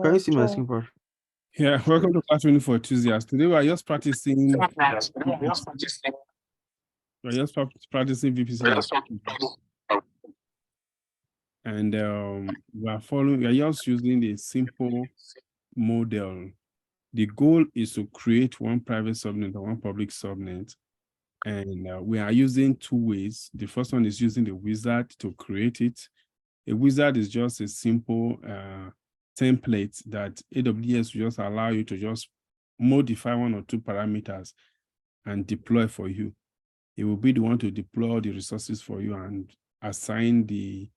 Can you see my screen, Prof? Yeah, welcome to Class 24 Tuesdays. Today we are just practicing. We're just practicing VPC, and we are following. We are just using a simple model. The goal is to create one private subnet and one public subnet, and we are using two ways. The first one is using the wizard to create it. A wizard is just a simple template that AWS will just allow you to just modify one or two parameters and deploy for you. It will be the one to deploy the resources for you and assign the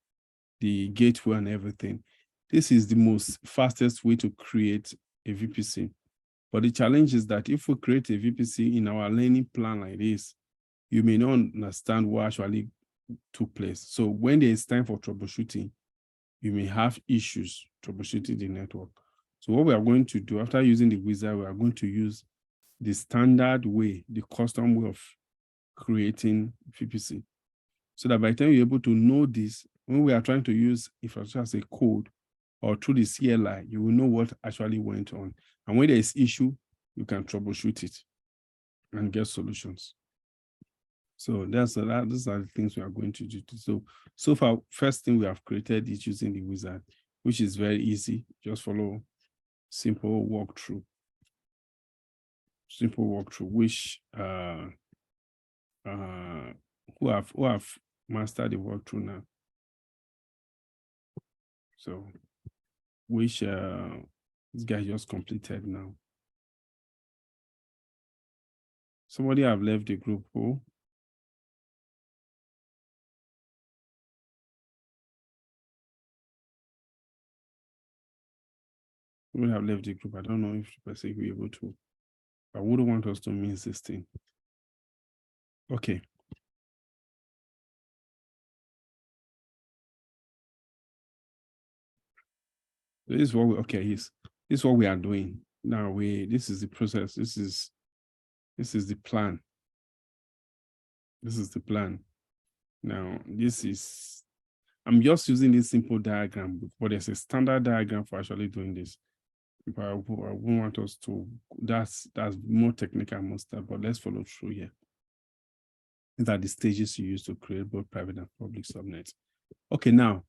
gateway and everything. This is the most fastest way to create a VPC. But the challenge is that if we create a VPC in our learning plan like this, you may not understand what actually took place. So when there is time for troubleshooting, you may have issues troubleshooting the network. So what we are going to do after using the wizard, we are going to use the standard way, the custom way of creating VPC. So that by the time you're able to know this, when we are trying to use infrastructure as a code or through the CLI, you will know what actually went on. And when there is issue, you can troubleshoot it and get solutions. So these are the things we are going to do. So far, first thing we have created is using the wizard, which is very easy. Just follow simple walkthrough. Simple walkthrough, which who have mastered the walkthrough now. So which this guy just completed now. Somebody have left the group. Who? We have left the group. I don't know if the person will be able to. I wouldn't want us to miss this thing. Okay. This is what we this is what we are doing. Now this is the process. This is the plan. This is the plan. Now I'm just using this simple diagram, but there's a standard diagram for actually doing this. I won't want us to, that's more technical and more stuff, but let's follow through here. These are the stages you use to create both private and public subnets. Okay, now,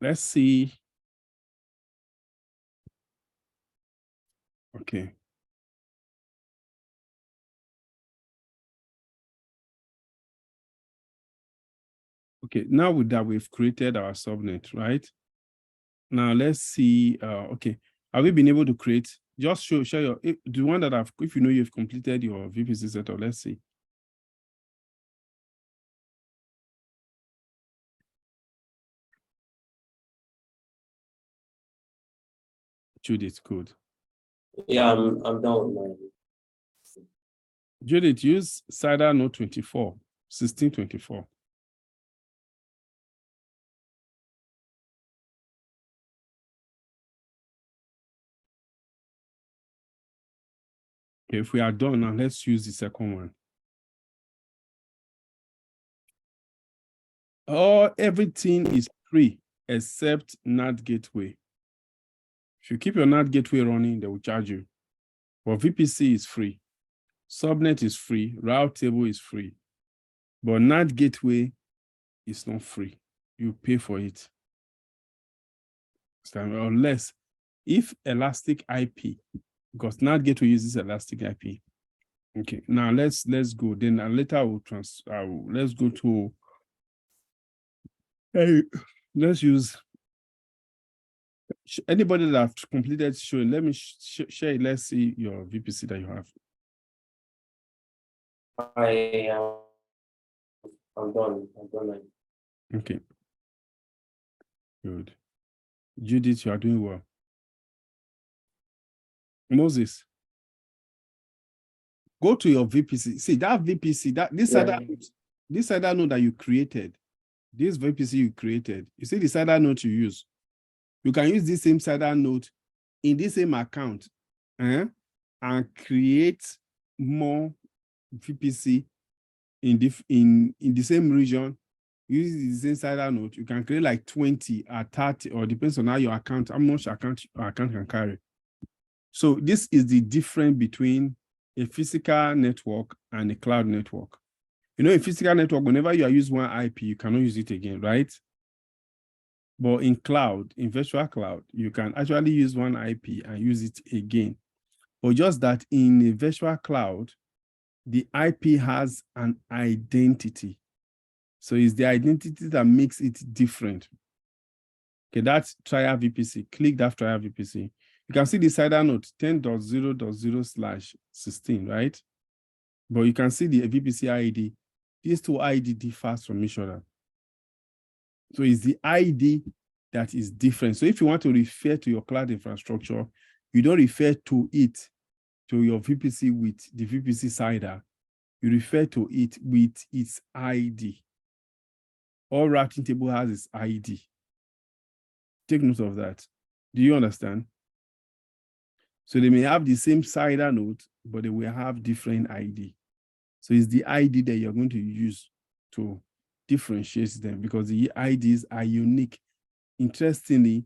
let's see. Okay. Okay, now with that, we've created our subnet, right? Now let's see, okay. Have we been able to create, just share your, the one that if you know you've completed your VPC setup, let's see. Judith, good. Yeah, I'm done with mine. Judith, use CIDR node 24, 1624. Okay, if we are done now, let's use the second one. Everything is free except NAT gateway. If you keep your NAT gateway running, they will charge you. But VPC is free. Subnet is free. Route table is free. But NAT gateway is not free. You pay for it. Unless if Elastic IP, because NAT gateway uses Elastic IP. Okay, now let's go. Then later let's go to let's use anybody that have completed showing. Let me share it. Let's see your VPC that you have. I'm done. I'm done. Okay. Good. Judith, you are doing well. Moses, go to your VPC. See that VPC, this CIDR node that you created, this VPC you created, you see the CIDR node you use. You can use this same CIDR node in this same account and create more VPC in the same region Using the same cider node, you can create like 20 or 30, or depends on how your account, how much account can carry. So this is the difference between a physical network and a cloud network. You know, a physical network, whenever you are using one IP, you cannot use it again, right? But in cloud, in virtual cloud, you can actually use one IP and use it again. But just that in a virtual cloud, the IP has an identity. So it's the identity that makes it different. Okay, that's trial VPC. Click that trial VPC. You can see the cider node 10.0.0/16, right? But you can see the VPC ID. These two ID differ from each other. So it's the ID that is different. So if you want to refer to your cloud infrastructure, you don't refer to it, to your VPC with the VPC cider. You refer to it with its ID. All routing table has its ID. Take note of that. Do you understand? So they may have the same cider node, but they will have different ID. So it's the ID that you're going to use to differentiate them, because the IDs are unique. Interestingly,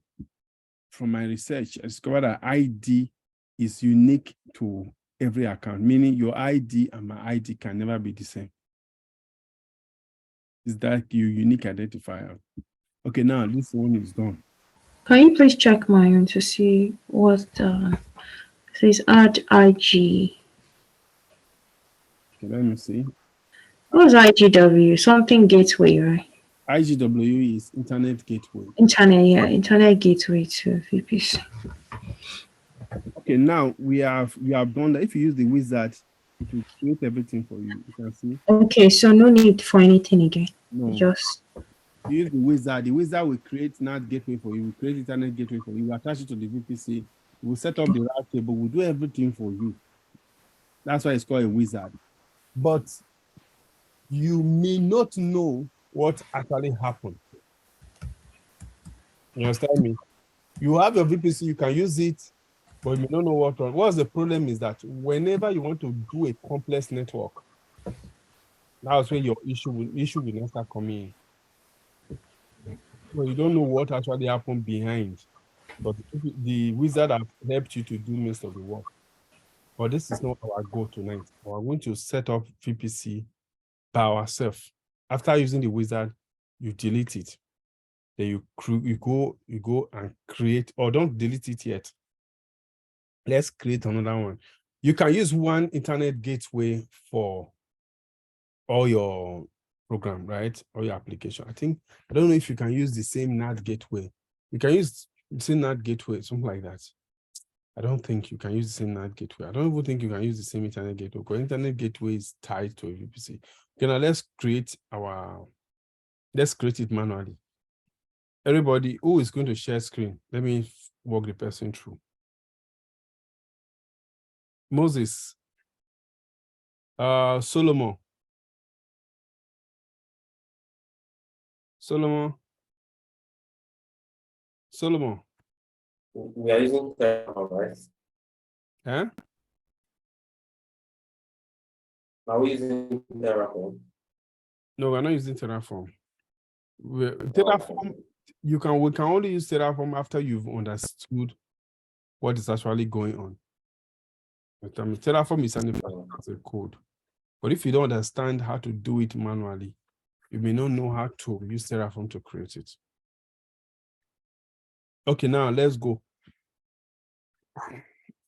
from my research, I discovered that ID is unique to every account, meaning your ID and my ID can never be the same. Is that your unique identifier? Okay, now this one is done. Can you please check my own to see what says add IG? Okay, let me see. What's IGW? Something gateway, right? IGW is Internet Gateway. Internet, yeah, Internet Gateway to VPC. Okay, now we have done that. If you use the wizard, it will create everything for you. You can see. Okay, so no need for anything again. No. Just Use the wizard. The wizard will create NAT gateway for you. Will create Internet Gateway for you. Will attach it to the VPC. We'll set up the route table. We'll do everything for you. That's why it's called a wizard. But you may not know what actually happened. You understand me? You have your VPC, you can use it, but you may not know what. What's the problem is that whenever you want to do a complex network, that's when your issue will not start coming in. So you don't know what actually happened behind, but the wizard have helped you to do most of the work. But this is not our goal tonight. We're going to set up VPC by ourselves. After using the wizard, you delete it. Then you go and create, or don't delete it yet. Let's create another one. You can use one internet gateway for all your program, right? Or your application. I don't know if you can use the same NAT gateway. You can use the same NAT gateway, something like that. I don't think you can use the same NAT gateway. I don't even think you can use the same internet gateway, because internet gateway is tied to a VPC. Okay, now let's create it manually. Everybody who is going to share screen, let me walk the person through. Moses, Solomon. We are using Terraform, right? Huh? Are we using Terraform? No, we're not using Terraform. Terraform, we can only use Terraform after you've understood what is actually going on. Terraform is an infrastructure code. But if you don't understand how to do it manually, you may not know how to use Terraform to create it. Okay, now let's go.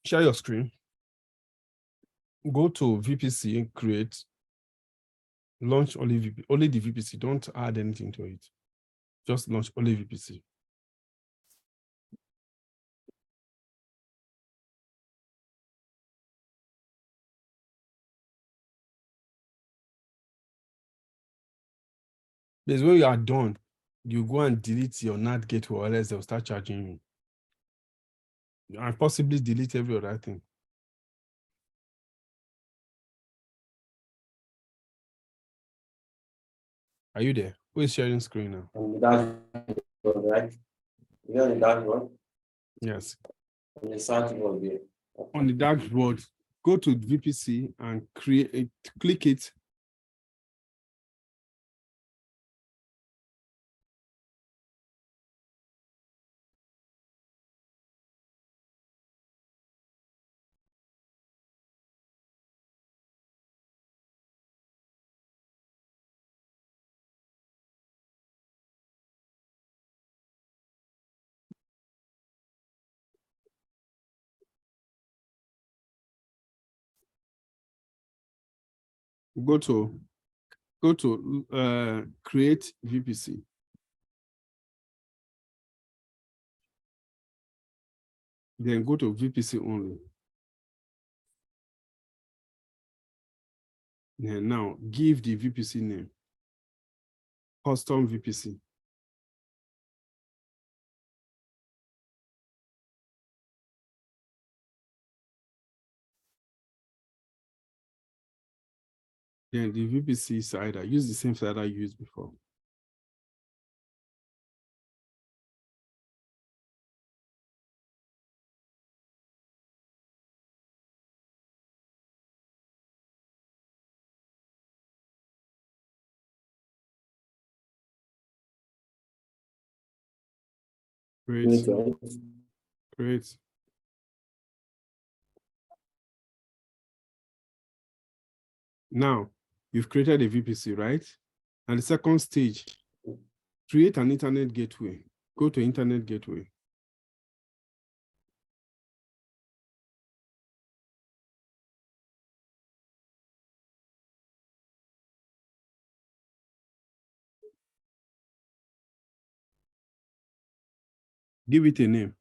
Share your screen. Go to VPC and create. Launch only the VPC. Don't add anything to it. Just launch only VPC. Because when you are done, you go and delete your NAT gateway, or else they'll start charging you. And possibly delete every other thing. Are you there? Who is sharing screen now? On the dashboard, right? You on the dashboard? Yes. On the search board here. On the dashboard, go to VPC and click it. Go to create VPC. Then go to VPC only. And now give the VPC name, custom VPC. Then the VPC CIDR, use the same CIDR you used before. Great. Great. Now, you've created a VPC, right? And the second stage, create an internet gateway. Go to internet gateway. Give it a name.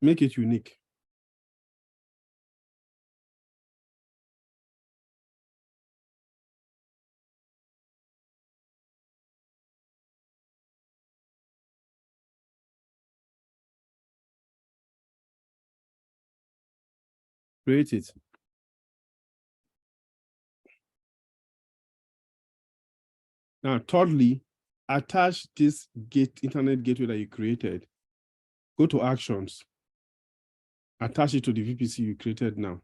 Make it unique. Create it. Now, thirdly, attach this internet gateway that you created. Go to actions. Attach it to the VPC you created now.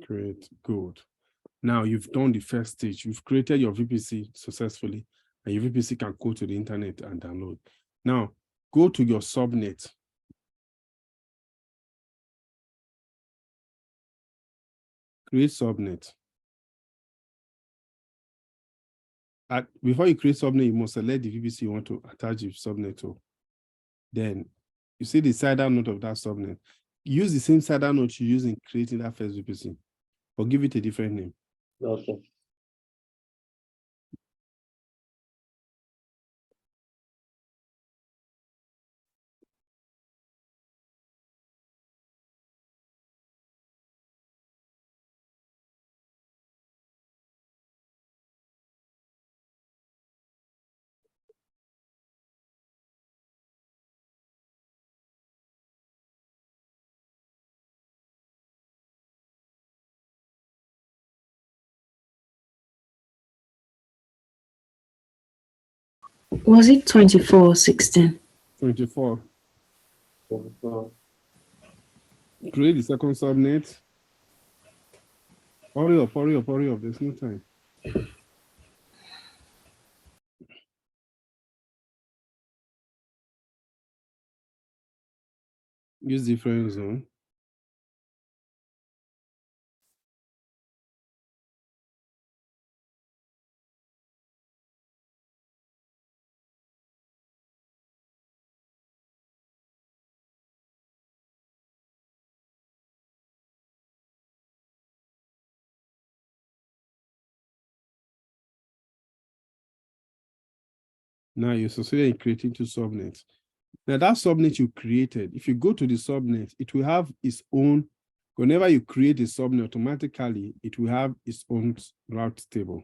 Great, good. Now you've done the first stage. You've created your VPC successfully, and your VPC can go to the internet and download. Now, go to your subnet. Create subnet. Before you create subnet, you must select the VPC you want to attach the subnet to. Then you see the CIDR node of that subnet. Use the same CIDR node you use in creating that first VPC, but give it a different name. Okay. Was it 24 or 16? 24. Create the second subnet. Hurry up, hurry up, hurry up. There's no time. Use different zone. Now you succeeded in creating two subnets. Now that subnet you created, if you go to the subnet, it will have its own, whenever you create a subnet, automatically, it will have its own route table.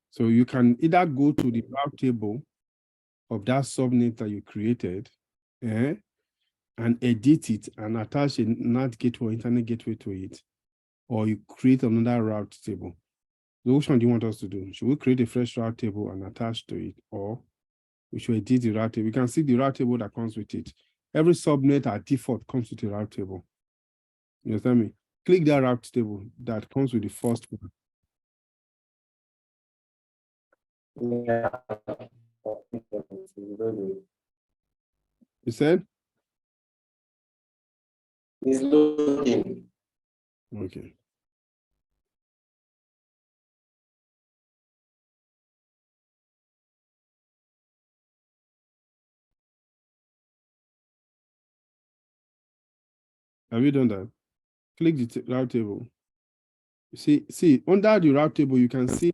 So you can either go to the route table of that subnet that you created, and edit it and attach a NAT gateway or internet gateway to it, or you create another route table. So which one do you want us to do? Should we create a fresh route table and attach to it, or we should edit the route table? We can see the route table that comes with it. Every subnet at default comes with a route table. You understand me? Click that route table that comes with the first one. Yeah. You said? It's loading. Okay. Have you done that? Click the route table. See under the route table, you can see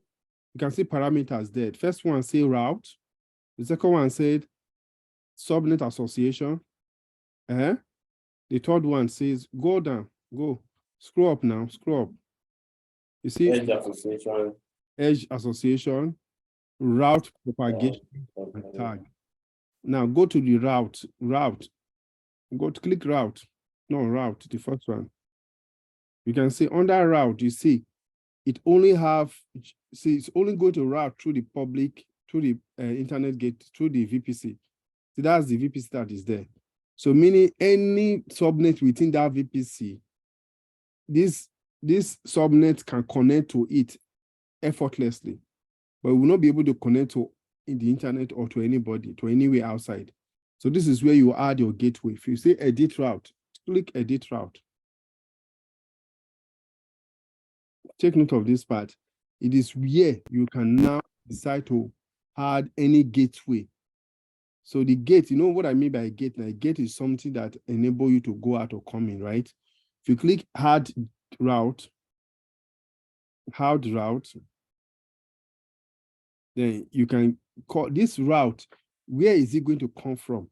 parameters there. First one say route. The second one said subnet association. The third one says go down, go scroll up now, scroll up. You see edge association, route propagation, and tag. Now go to the route. Go to click route. No, route, the first one. You can see under route, you see it only it's only going to route through the public, through the internet gate, through the VPC. So that's the VPC that is there. So meaning any subnet within that VPC, this subnet can connect to it effortlessly, but will not be able to connect to in the internet or to anybody, to anywhere outside. So this is where you add your gateway. If you say edit route, click edit route. Take note of this part. It is where you can now decide to add any gateway. So the gate, you know what I mean by a gate? Now, a gate is something that enables you to go out or come in, right? If you click add route, then you can call this route. Where is it going to come from?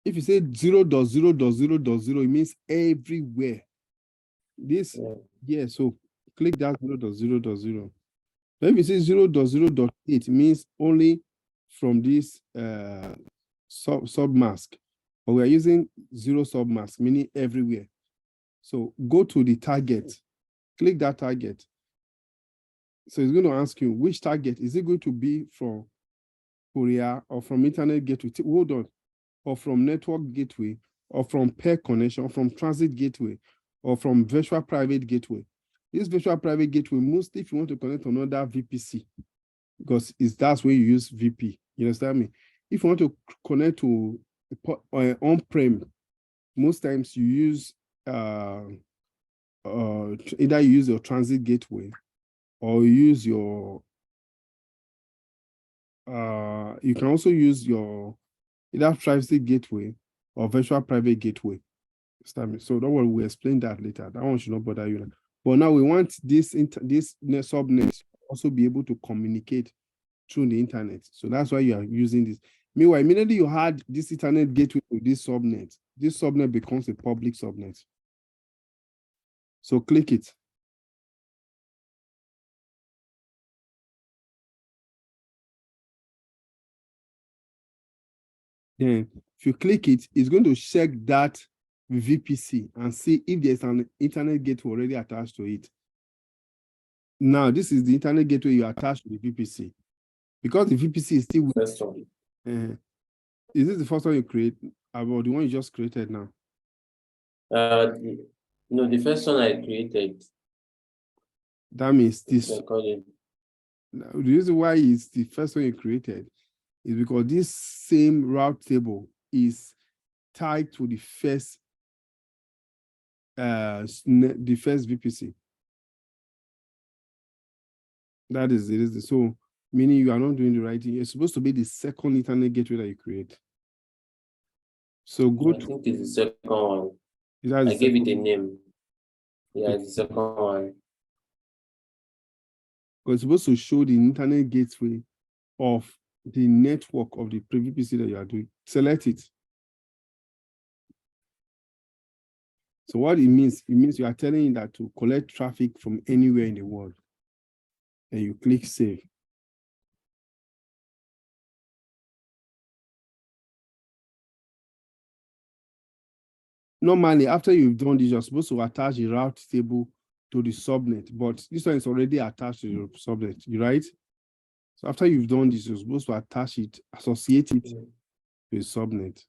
If you say 0.0.0.0, it means everywhere. This, so click that 0.0.0. If you say 0.0.8, it means only from this submask. But we are using 0 submask, meaning everywhere. So go to the target, click that target. So it's going to ask you which target. Is it going to be from Korea or from internet gateway? Hold on. Or from network gateway, or from pair connection, or from transit gateway, or from virtual private gateway. This virtual private gateway, mostly if you want to connect to another VPC, because that's where you use VP. You understand me? If you want to connect to on-prem, most times you use either you use your transit gateway or you use your you can also use your either transit gateway or virtual private gateway. So don't worry, we'll explain that later. That one should not bother you. But now we want this subnet to also be able to communicate through the internet. So that's why you are using this. Meanwhile, immediately you had this internet gateway to this subnet becomes a public subnet. So click it. Then if you click it, it's going to check that VPC and see if there's an internet gateway already attached to it. Now, this is the internet gateway you attach to the VPC. Because the VPC is still first one. Is this the first one you create, or the one you just created now? No, the first one I created. That means this. Recording. The reason why it's the first one you created is because this same route table is tied to the first VPC. That is it. So meaning you are not doing the right thing. It's supposed to be the second internet gateway that you create. So go I think it's the second one. I gave it a name. Yeah, it's the second one. But it's supposed to show the internet gateway of the network of the VPC that you are doing. Select it. So what it means you are telling it that to collect traffic from anywhere in the world. And you click save. Normally, after you've done this, you're supposed to attach the route table to the subnet, but this one is already attached to your subnet, right? So after you've done this, you're supposed to attach it, associate it to a subnet.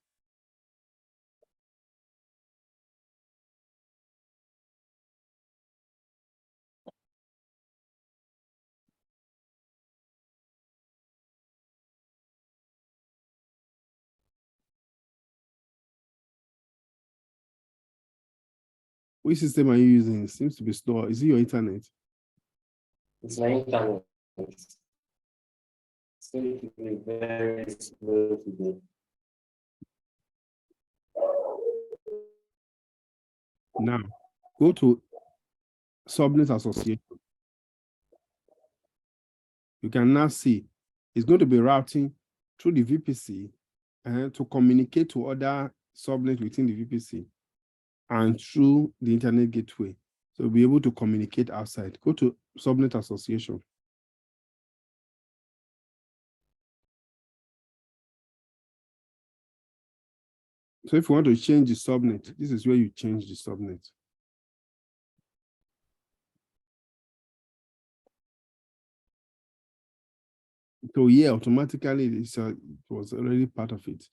Which system are you using? It seems to be slow. Is it your internet? It's my internet. It's going to be very slow today. Now, go to subnet association. You can now see it's going to be routing through the VPC and to communicate to other subnets within the VPC and through the internet gateway. So be able to communicate outside. Go to subnet association. So if you want to change the subnet, this is where you change the subnet. So yeah, automatically it was already part of it.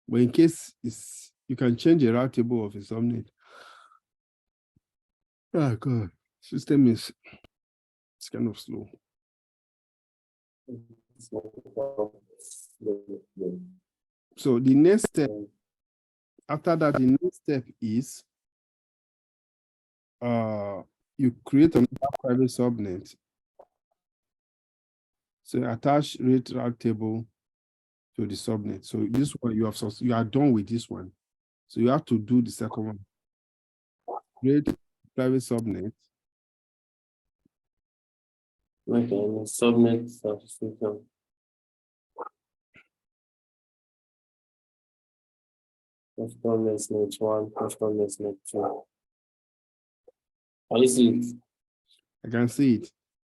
But in case you can change a route table of a subnet. Oh God, system it's kind of slow. So the next step, after that, the next step is you create a private subnet. So attach rate route table to the subnet. So this one you are done with this one. So you have to do the second one. Create private subnet. Okay, subnet subscription. Performance net 1, performance net 2. Can you see it? I can see it.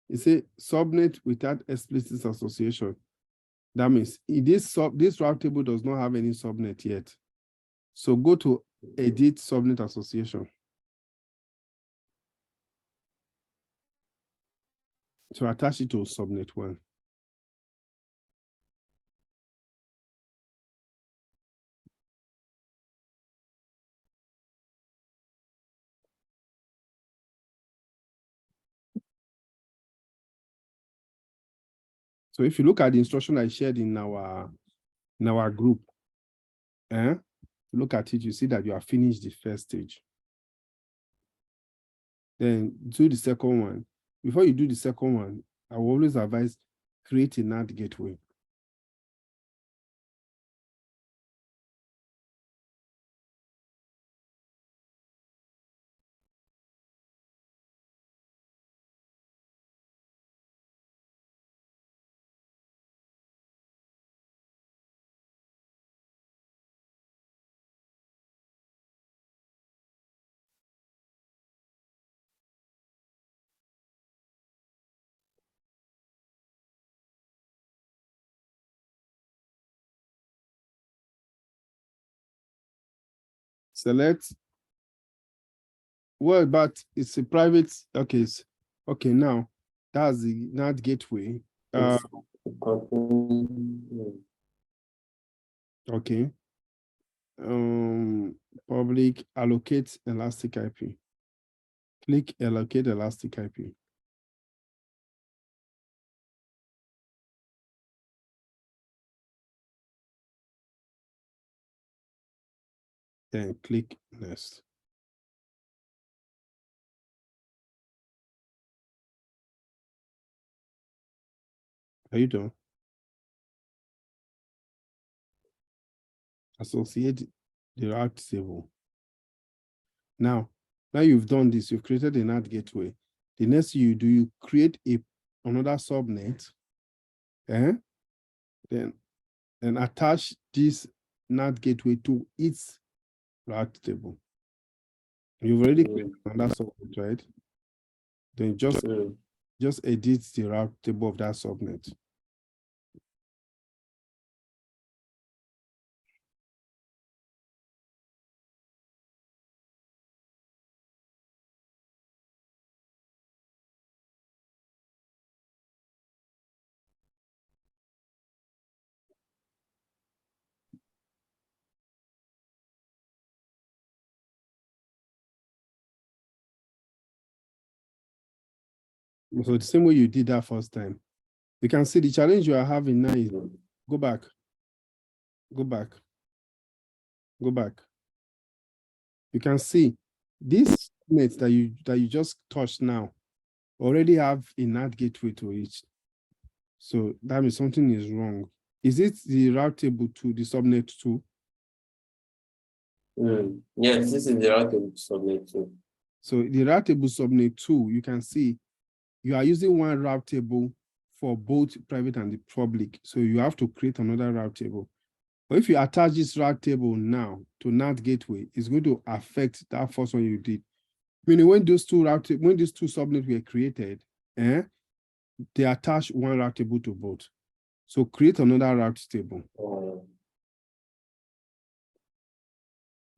It says subnet without explicit association. That means this route table does not have any subnet yet. So go to edit subnet association. To attach it to subnet 1. So if you look at the instruction I shared in our group, look at it, you see that you have finished the first stage. Then do the second one. Before you do the second one, I will always advise create a NAT gateway. Select. Well, but it's a private. Okay, okay. Now that's the NAT gateway. Okay. Public allocate elastic IP. Click allocate elastic IP. Then click next. Are you done? Associate the route table. Now you've done this, you've created a NAT gateway. The next you do, you create another subnet, then attach this NAT gateway to its route table. You've already created another subnet, right? Then just edit the route table of that subnet. So the same way you did that first time. You can see the challenge you are having now is go back. You can see this net that you just touched now already have a NAT gateway to it. So that means something is wrong. Is it the route table to the subnet 2? Yes, this is the routable subnet too. So the routable subnet 2, you can see you are using one route table for both private and the public. So you have to create another route table. But if you attach this route table now to NAT gateway, it's going to affect that first one you did. Meaning when these two subnets were created, they attach one route table to both. So create another route table.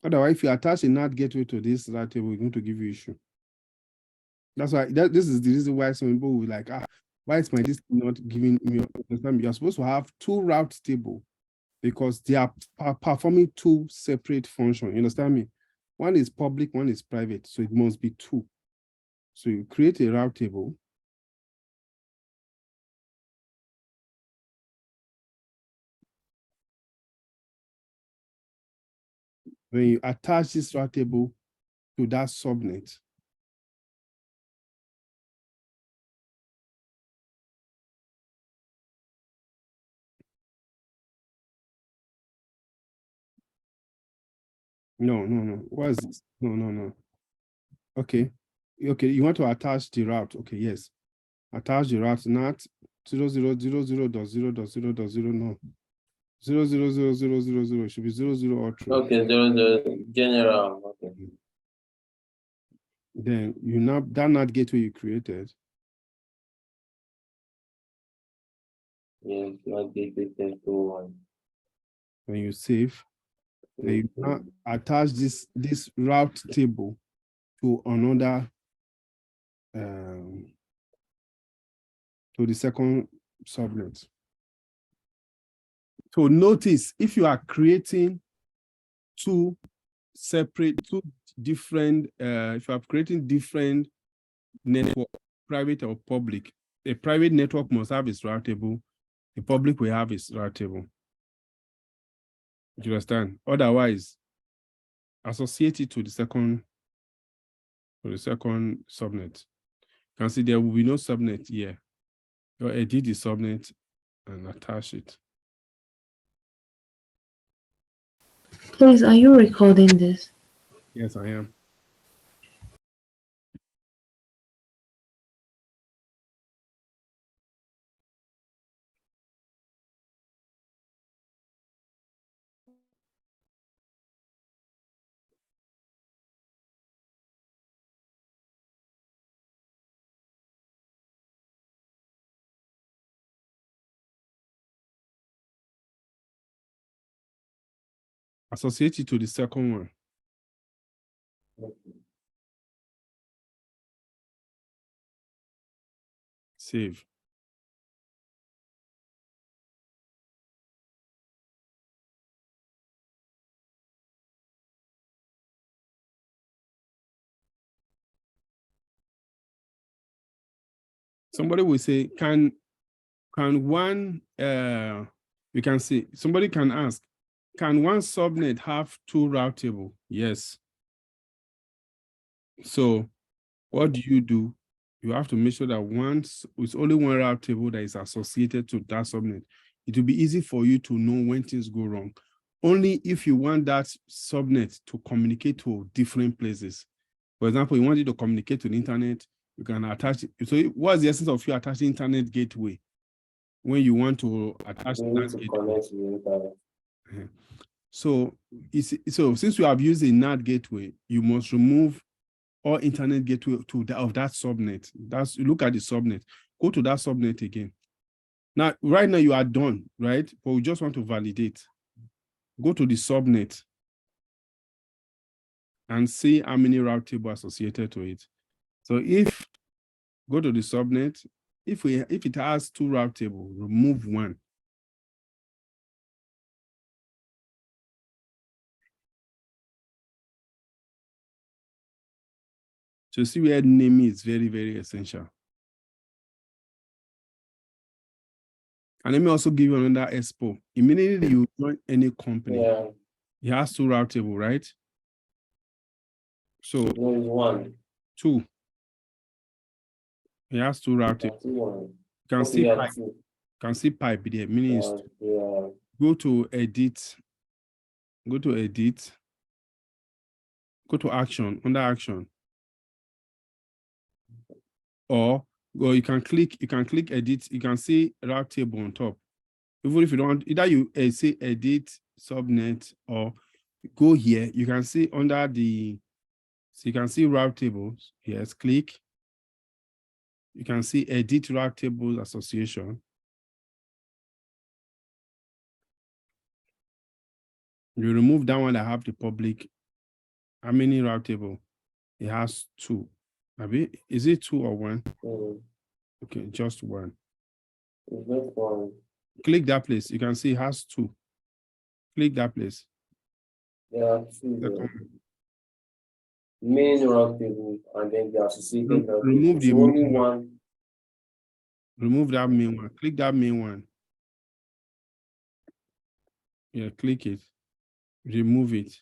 Otherwise, if you attach a NAT gateway to this route table, it's going to give you issue. That's why this is the reason why some people will like, why is my this not giving me? You're supposed to have two route table because they are performing two separate functions. You understand me? One is public, one is private, so it must be two. So you create a route table. When you attach this route table to that subnet, no. What is this? No. Okay. You want to attach the route. Okay, yes. Attach the route, not 0000.0.0.0. No. 00000 should be 00 or true. Okay, the general. Okay. Then you now that NAT gateway you created. Yes, not gateway 10.2.1. When you save, then you now attach this route table to another to the second subnet. So notice if you are creating two different, if you are creating different network, private or public, a private network must have its route table, the public will have its route table. Do you understand? Otherwise, associate it to the second subnet. You can see there will be no subnet here. You edit the subnet and attach it. Please, are you recording this? Yes, I am. Associate it to the second one. Save. Somebody will say, can one, you can see, somebody can ask, can one subnet have two route table? Yes. So what do? You have to make sure that once it's only one route table that is associated to that subnet. It will be easy for you to know when things go wrong. Only if you want that subnet to communicate to different places. For example, you want it to communicate to the internet, you can attach it. So what's the essence of you attaching internet gateway when you want to attach that gateway? So since you have used a NAT gateway, you must remove all internet gateway of that subnet. Look at the subnet. Go to that subnet again. Now, right now you are done, right? But we just want to validate. Go to the subnet and see how many route table associated to it. So go to the subnet, if it has two route table, remove one. So see where name is very, very essential. And let me also give you another expo. Immediately you join any company, it has two route table, right? So one. Two. It has two route tables. You can see pipe. You can see pipe there, meaning go to edit. Go to action, under action. Or you can click edit. You can see route table on top. Even if you don't, either you say edit subnet or go here, you can see under the, so you can see route tables. Yes, click. You can see edit route tables association. You remove that one that have the public. How many route table? It has 2. Maybe is it 2 or 1? Okay, just 1. It's not one. Click that place. You can see it has 2. Click that place. There are 2 there. Main route table and then the associated route Remove table. the Only main one. Remove that main one. Click that main one. Yeah, click it. Remove it.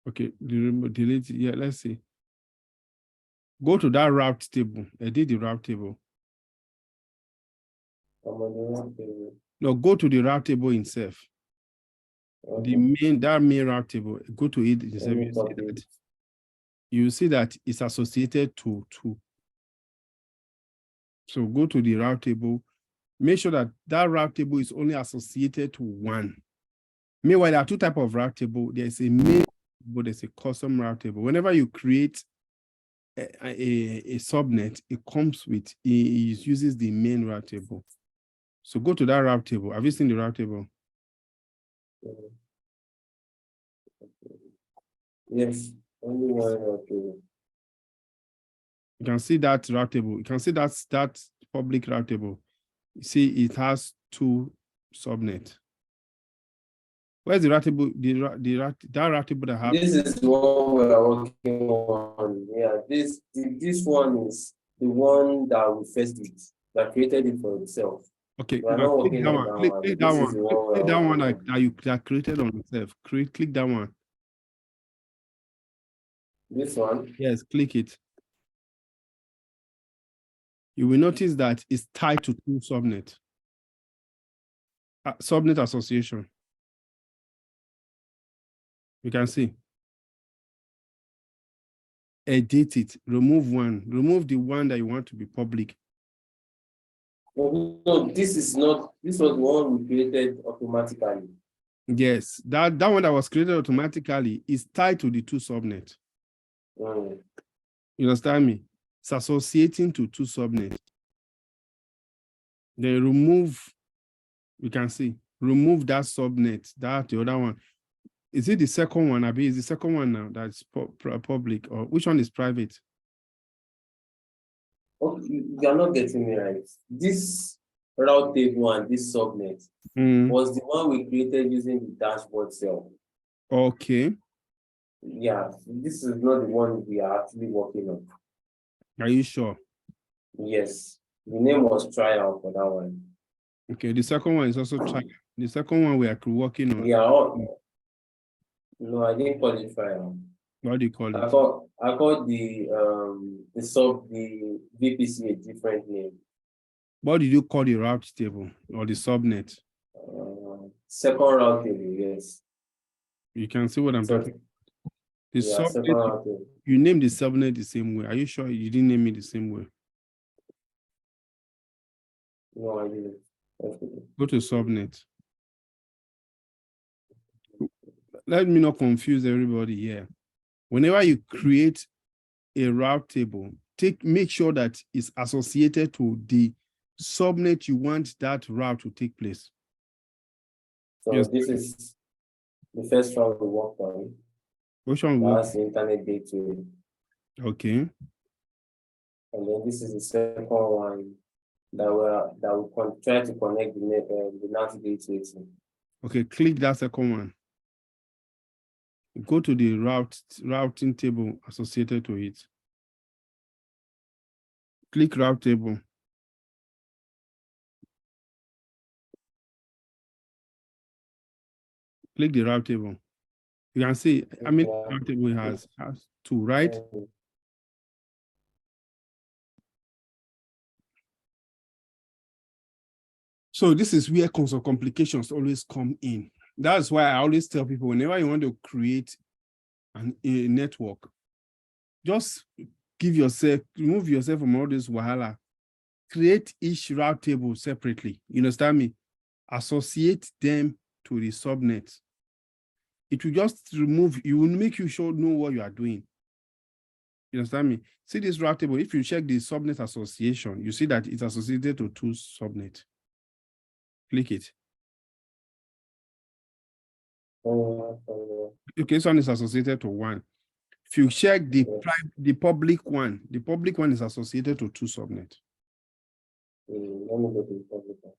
Okay, delete it. Yeah, let's see. Go to that route table. Edit the route table. I'm on the route table. No, go to the route table itself. Okay. That main route table. Go to it itself. Let me copy it. You see that it's associated to 2. So go to the route table. Make sure that that route table is only associated to 1. Meanwhile, there are 2 types of route table. There's a main, but there's a custom route table. Whenever you create a subnet, it comes with, it uses the main route table. So go to that route table. Have you seen the route table? Yes, only one route table. You can see that route table. You can see that public route table. You see it has 2 subnet. Where's the route table? That route table that have. This is what we are working on. Yeah, this one is the one that we first did, that created it for itself. Okay, We are not click working that on one. that one. Click This that is the one. one we Click are that one working on. that you created on yourself. Click that one. This one. Yes, click it. You will notice that it's tied to 2 subnet. Subnet association. You can see. Edit it. Remove one. Remove the one that you want to be public. No, this is not. This was the one we created automatically. Yes, that one that was created automatically is tied to the 2 subnet. Mm. You understand me? It's associating to 2 subnet. Then remove, you can see, remove that subnet, the other one. Is it the second one? Abi, is the second one now that's public, or which one is private? Okay, you are not getting me right. This route table and this subnet was the one we created using the dashboard cell. Okay. Yeah, this is not the one we are actually working on. Are you sure? Yes, the name was trial for that one. Okay, the second one is also trial. The second one we are working on. Yeah, no, I didn't call it trial. What do you call it? I called the VPC a different name. What did you call the route table or the subnet? Second route table, yes. You can see what I'm talking about. The second subnet, route table. you named the subnet the same way. Are you sure you didn't name it the same way? No, I didn't. Go to subnet. Let me not confuse everybody here. Whenever you create a route table, make sure that it's associated to the subnet you want that route to take place. So yes. This is the first one we worked on. Which one? That's the internet gateway. Okay. And then this is the second one that we try to connect the NAT gateway to. Okay, click that second one. Go to the routing table associated to it. Click route table. Click the route table. You can see, I mean, route table has 2, right? So this is where console complications always come in. That's why I always tell people, whenever you want to create a network, just remove yourself from all this wahala. Create each route table separately. You understand me? Associate them to the subnet. It will just remove, it will make you know what you are doing. You understand me? See this route table. If you check the subnet association, you see that it's associated to 2 subnet. Click it. Okay, this one is associated to 1. If you check the public one is associated to 2 subnet. Let me go to the public one.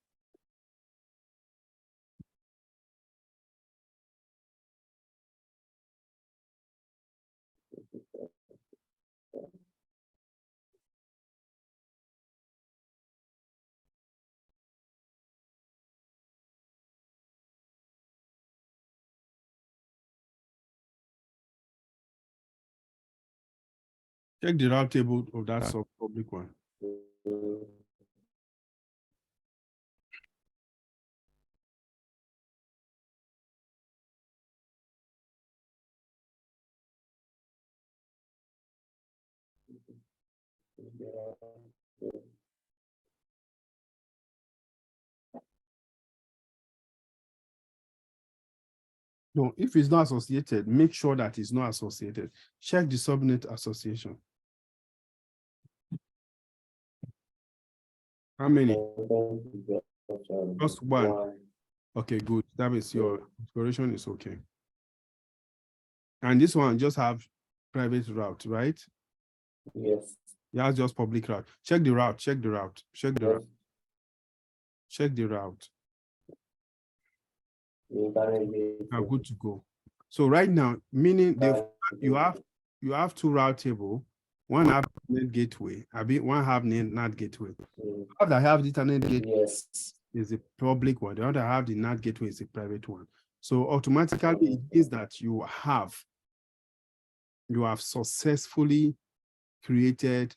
Check the route table of that sub-public one. No, if it's not associated, make sure that it's not associated. Check the subnet association. How many? Just 1. Okay, good. That means your exploration is okay. And this one just have private route, right? Yes. Yeah, just public route. Check the route, check the route, check the route. Check the route. Are good to go. So right now, meaning you have 2 route table, one have net gateway, one have NAT gateway. One that have the internet gateway is a public one. The other have the NAT gateway is a private one. So automatically it means that you have successfully created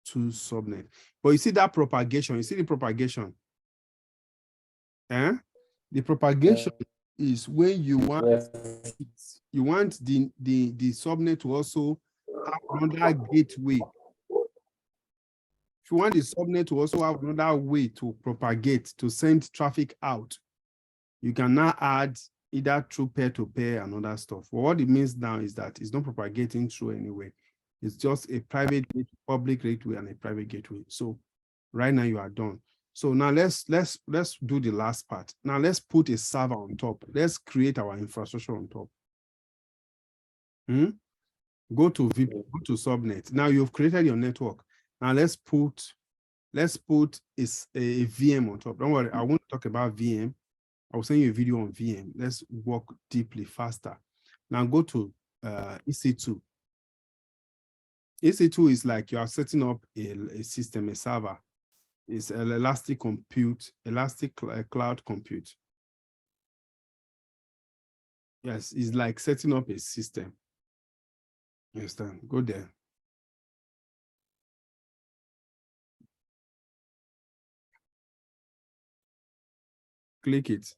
2 subnet. But you see that propagation, you see the propagation. The propagation is when you want the subnet to also have another gateway. If you want the subnet to also have another way to propagate, to send traffic out, you can now add either through peer-to-peer and other stuff. But what it means now is that it's not propagating through anyway. It's just a private public gateway and a private gateway. So right now you are done. So now let's do the last part. Now let's put a server on top. Let's create our infrastructure on top. Go to subnet. Now you've created your network. Now let's put a VM on top. Don't worry, I won't talk about VM. I will send you a video on VM. Let's walk deeply faster. Now go to EC2. EC2 is like you are setting up a system, a server. It's an elastic cloud compute. Yes, it's like setting up a system. You understand? Go there. Click it.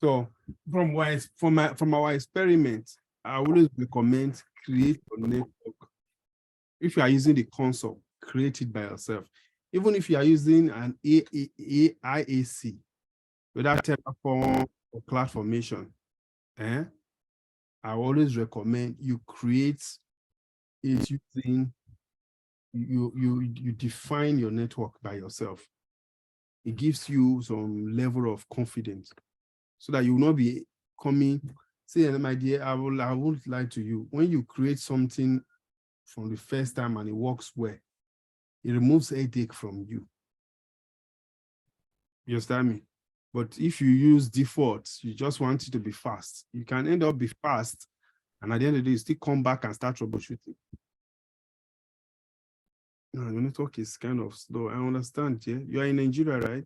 So from our experiment, I always recommend create your network. If you are using the console, create it by yourself. Even if you are using an IAC, whether Terraform or CloudFormation, I always recommend you create it using you define your network by yourself. It gives you some level of confidence so that you will not be coming. Say, my dear, I won't lie to you. When you create something from the first time and it works well, it removes headache from you. You understand me? But if you use defaults, you just want it to be fast. You can end up be fast, and at the end of the day, you still come back and start troubleshooting. No, your network is kind of slow. I understand, yeah? You are in Nigeria, right?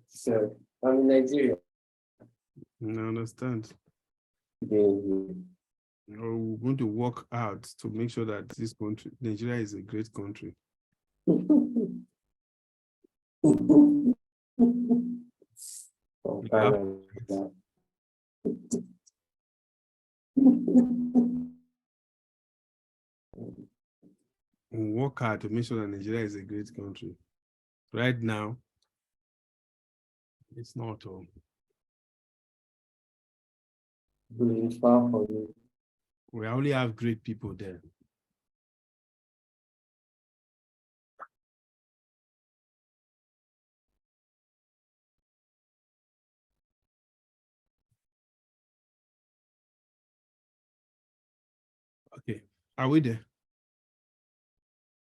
So I'm in Nigeria. I understand. Yeah. We're going to work hard to make sure that this country, Nigeria, is a great country. We'll work hard to make sure that Nigeria is a great country. Right now, it's not all. We only have great people there. Okay, are we there?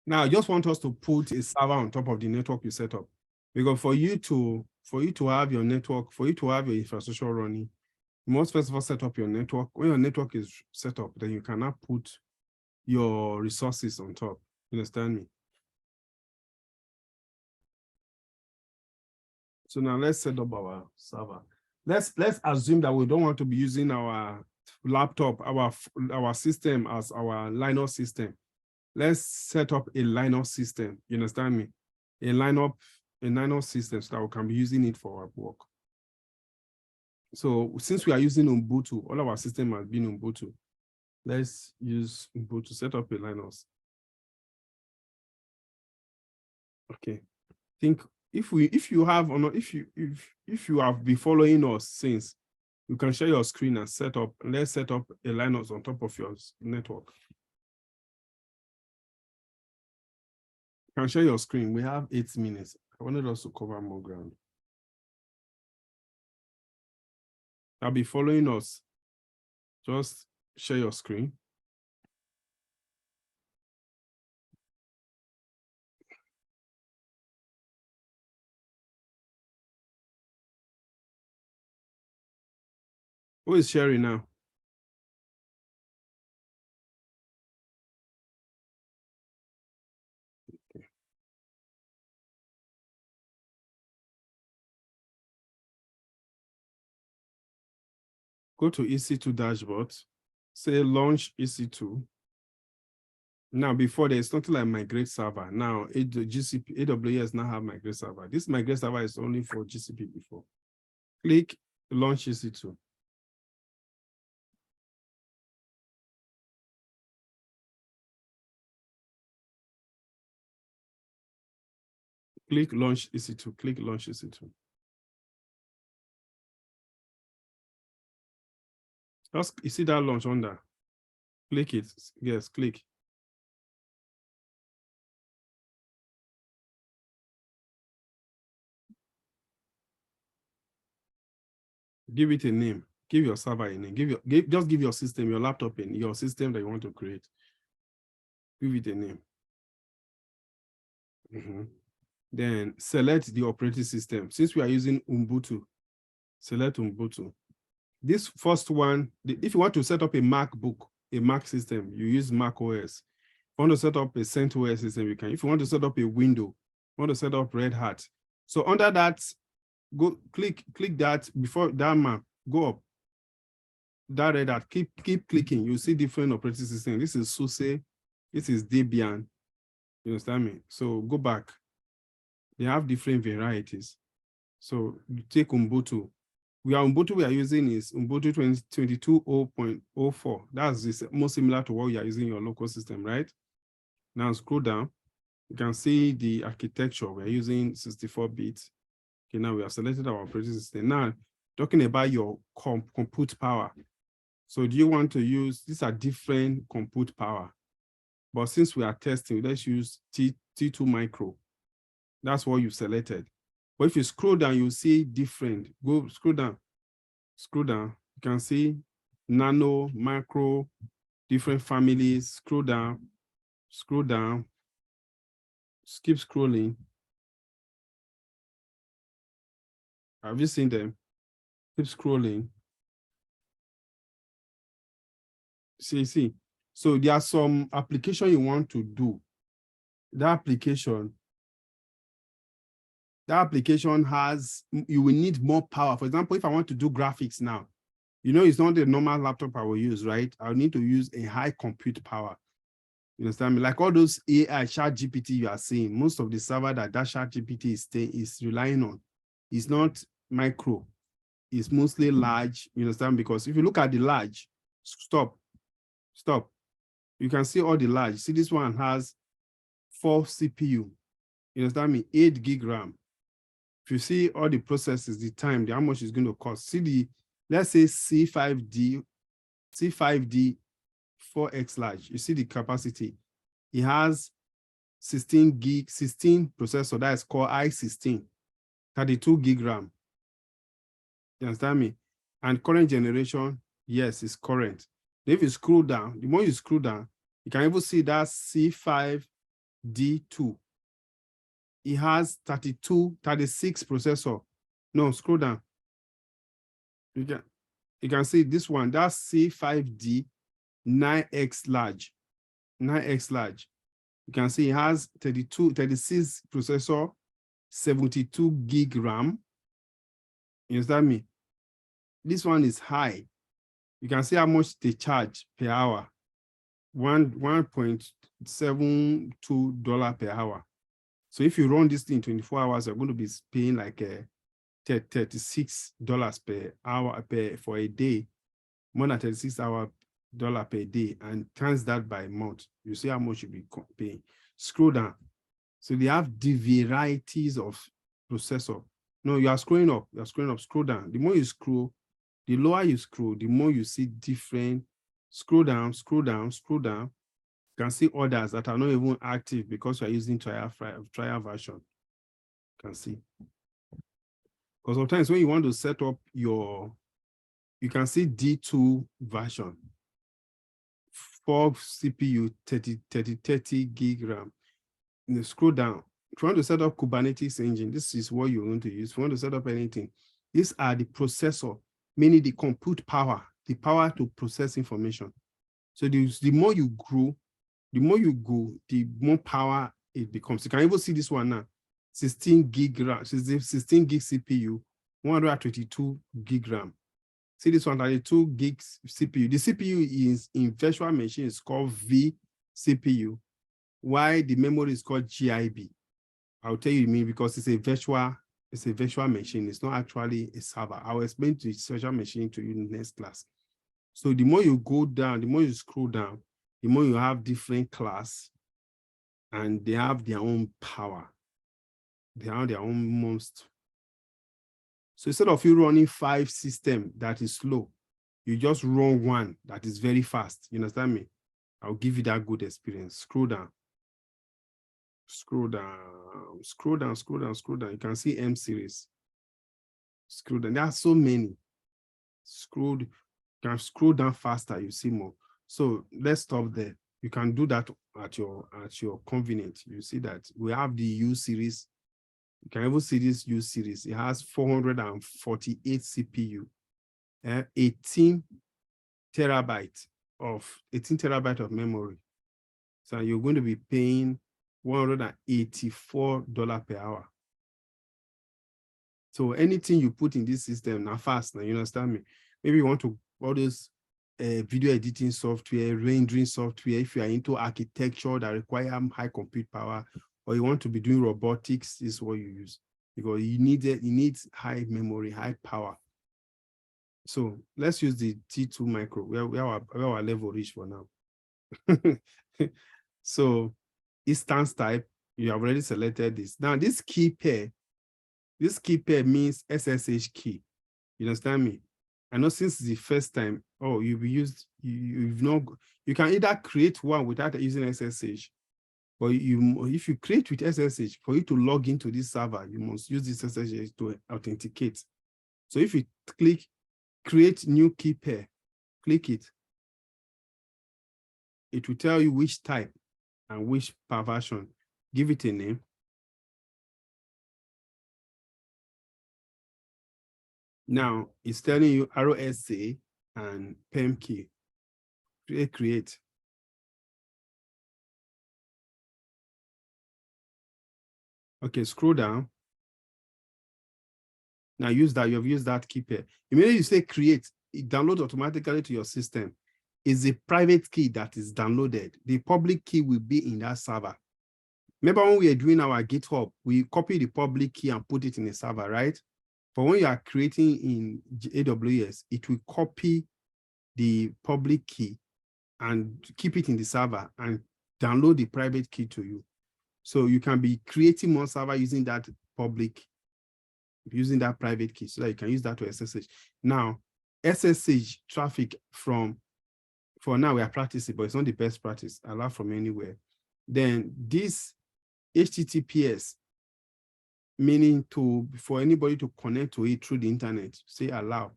Now, I just want us to put a server on top of the network you set up. Because for you to have your network, for you to have your infrastructure running, you must first of all set up your network. When your network is set up, then you cannot put your resources on top. You understand me? So now let's set up our server. Let's assume that we don't want to be using our laptop, our system as our Linux system. Let's set up a Linux system. You understand me? A Linux system so that we can be using it for our work. So since we are using Ubuntu, all of our system has been Ubuntu. Let's use Ubuntu, set up a Linux. Okay. Think if you have been following us since, you can share your screen and set up. Let's set up a Linux on top of your network. You can share your screen. We have 8 minutes. I wanted us to cover more ground. I'll be following us. Just share your screen. Who is sharing now? Okay. Go to EC2 dashboard. Say launch EC2. Now, before there's nothing like migrate server. Now, AWS now have migrate server. This migrate server is only for GCP before. Click launch EC2. Click launch EC2. Click launch EC2. Just, you see that launch under? Click it. Yes, click. Give it a name. Give your server a name. Just give your system, your laptop, and your system that you want to create. Give it a name. Then select the operating system. Since we are using Ubuntu, select Ubuntu. This first one, if you want to set up a MacBook, a Mac system, you use Mac OS. If you want to set up a CentOS system, you can. If you want to set up a window, you want to set up Red Hat. So under that, go click that before that map, go up. That Red Hat, keep clicking. You see different operating systems. This is SUSE, this is Debian. You understand me? So go back. They have different varieties. So you take Ubuntu. Ubuntu we are using is Ubuntu 22.0.04. That's most similar to what you are using in your local system, right? Now scroll down. You can see the architecture. We're using 64-bit. Okay, now we have selected our operating system. Now, talking about your compute power. So do you want to use, these are different compute power. But since we are testing, let's use T2 micro. That's what you selected. But if you scroll down, you'll see different. Go scroll down. Scroll down. You can see nano, macro, different families. Scroll down. Scroll down. Keep scrolling. Have you seen them? Keep scrolling. See. So there are some application you want to do. That that application has, you will need more power. For example, if I want to do graphics now, you know, it's not the normal laptop I will use, right? I'll need to use a high compute power. You understand me? Like all those AI ChatGPT you are seeing, most of the server that ChatGPT is relying on is not micro. It's mostly large. You understand? Because if you look at the large, stop. You can see all the large. See, this one has 4 CPU. You understand me? 8 gig RAM. If you see all the processes, the time, how much it's going to cost. See the, let's say C5D 4X large. You see the capacity. It has 16 processor, that is called i16, 32 gig RAM. You understand me? And current generation, yes, it's current. If you scroll down, the more you scroll down, you can even see that C5D2. It has 36 processor. No, scroll down. You can see this one, that's C5D 9X large. 9X large. You can see it has 36 processor, 72 gig RAM. You understand me? This one is high. You can see how much they charge per hour. $1.72 per hour. So if you run this thing 24 hours, you're going to be paying like $36 per hour for a day, more than $36 per day, and times that by month. You see how much you'll be paying. Scroll down. So they have the varieties of processor. No, you are scrolling up. You are scrolling up. Scroll down. The more you scroll, the lower you scroll, the more you see different. Scroll down, scroll down, scroll down. You can see others that are not even active because you are using trial version. You can see. Because sometimes when you want to set up you can see D2 version, 4 CPU, 30 gig RAM. You scroll down. If you want to set up Kubernetes engine, this is what you're going to use. If you want to set up anything, these are the processor, meaning the compute power, the power to process information. So the more you grow, the more you go, the more power it becomes. You can even see this one now, 16 gig RAM, 16 gig CPU, 122 gig RAM. See this one, 32 gigs CPU. The CPU is in virtual machine is called vCPU. Why the memory is called GIB? I'll tell you because it's a virtual machine. It's not actually a server. I'll explain the virtual machine to you in the next class. So the more you go down, the more you scroll down, the more you have different class, and they have their own power. They have their own most. So instead of you running 5 systems that is slow, you just run one that is very fast. You understand me? I'll give you that good experience. Scroll down. Scroll down, scroll down, scroll down, scroll down. You can see M series. Scroll down. There are so many. You can scroll down faster, you see more. So let's stop there. You can do that at your convenience. You see that we have the U series. You can even see this U series. It has 448 CPU, 18 terabyte of memory. So you're going to be paying $184 per hour. So anything you put in this system now fast, now you understand me? Maybe you want to all this video editing software, rendering software. If you are into architecture that require high compute power, or you want to be doing robotics, this is what you use, because you need high memory, high power. So let's use the T2 micro where our level reach for now. So instance type, you have already selected this. Now this key pair means SSH key. You understand me? I know since the first time, you can either create one without using SSH, but if you create with SSH, for you to log into this server, you must use this SSH to authenticate. So if you click create new key pair, click it, it will tell you which type and which version. Give it a name. Now it's telling you ROSA and PEM key. Create. Okay, scroll down. Now use that, you've used that key pair. Immediately you say create, it downloads automatically to your system. Is a private key that is downloaded. The public key will be in that server. Remember when we are doing our GitHub, we copy the public key and put it in a server, right? But when you are creating in AWS, it will copy the public key and keep it in the server and download the private key to you. So you can be creating more server using that public, using that private key so that you can use that to SSH. Now, SSH traffic for now we are practicing, but it's not the best practice, allow from anywhere. Then this HTTPS, meaning for anybody to connect to it through the internet, say allow.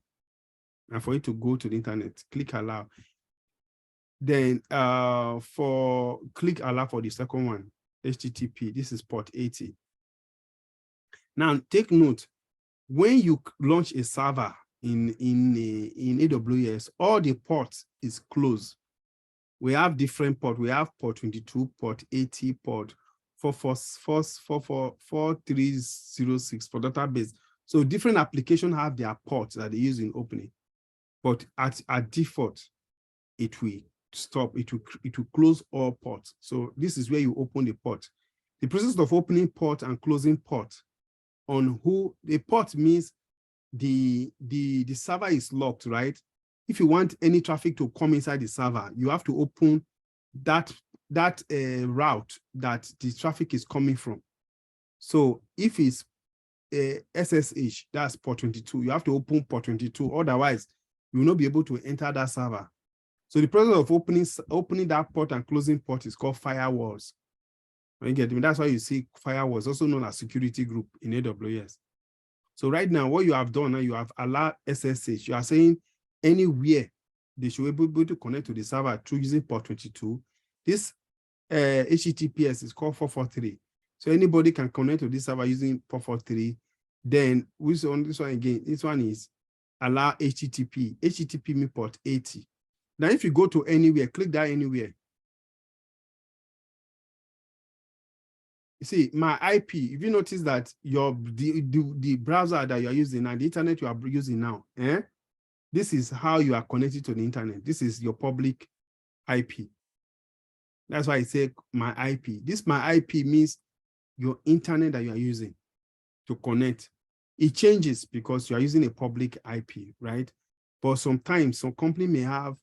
And for it to go to the internet, click allow. Then click allow for the second one, HTTP, this is port 80. Now take note, when you launch a server in AWS, all the ports is closed. We have different ports. We have port 22, port 80, port 4306 for database. So different applications have their ports that they use in opening. But at default, it will stop. It will close all ports. So this is where you open the port. The process of opening port and closing port on who the port means the server is locked, right? If you want any traffic to come inside the server, you have to open that route that the traffic is coming from. So if it's SSH, that's port 22, you have to open port 22. Otherwise, you will not be able to enter that server. So the process of opening that port and closing port is called firewalls. You get me? That's why you see firewalls, also known as security group in AWS. So right now, what you have done now, you have allowed SSH. You are saying anywhere they should be able to connect to the server through using port 22. This HTTPS is called 443. So anybody can connect to this server using 443. Then on this one again, this one is allow HTTP. HTTP means port 80. Now, if you go to anywhere, click that anywhere. You see, my IP, if you notice that the browser that you're using and the internet you are using now, this is how you are connected to the internet. This is your public IP. That's why I say my IP. This my IP means your internet that you are using to connect. It changes because you are using a public IP, right? But sometimes some company may have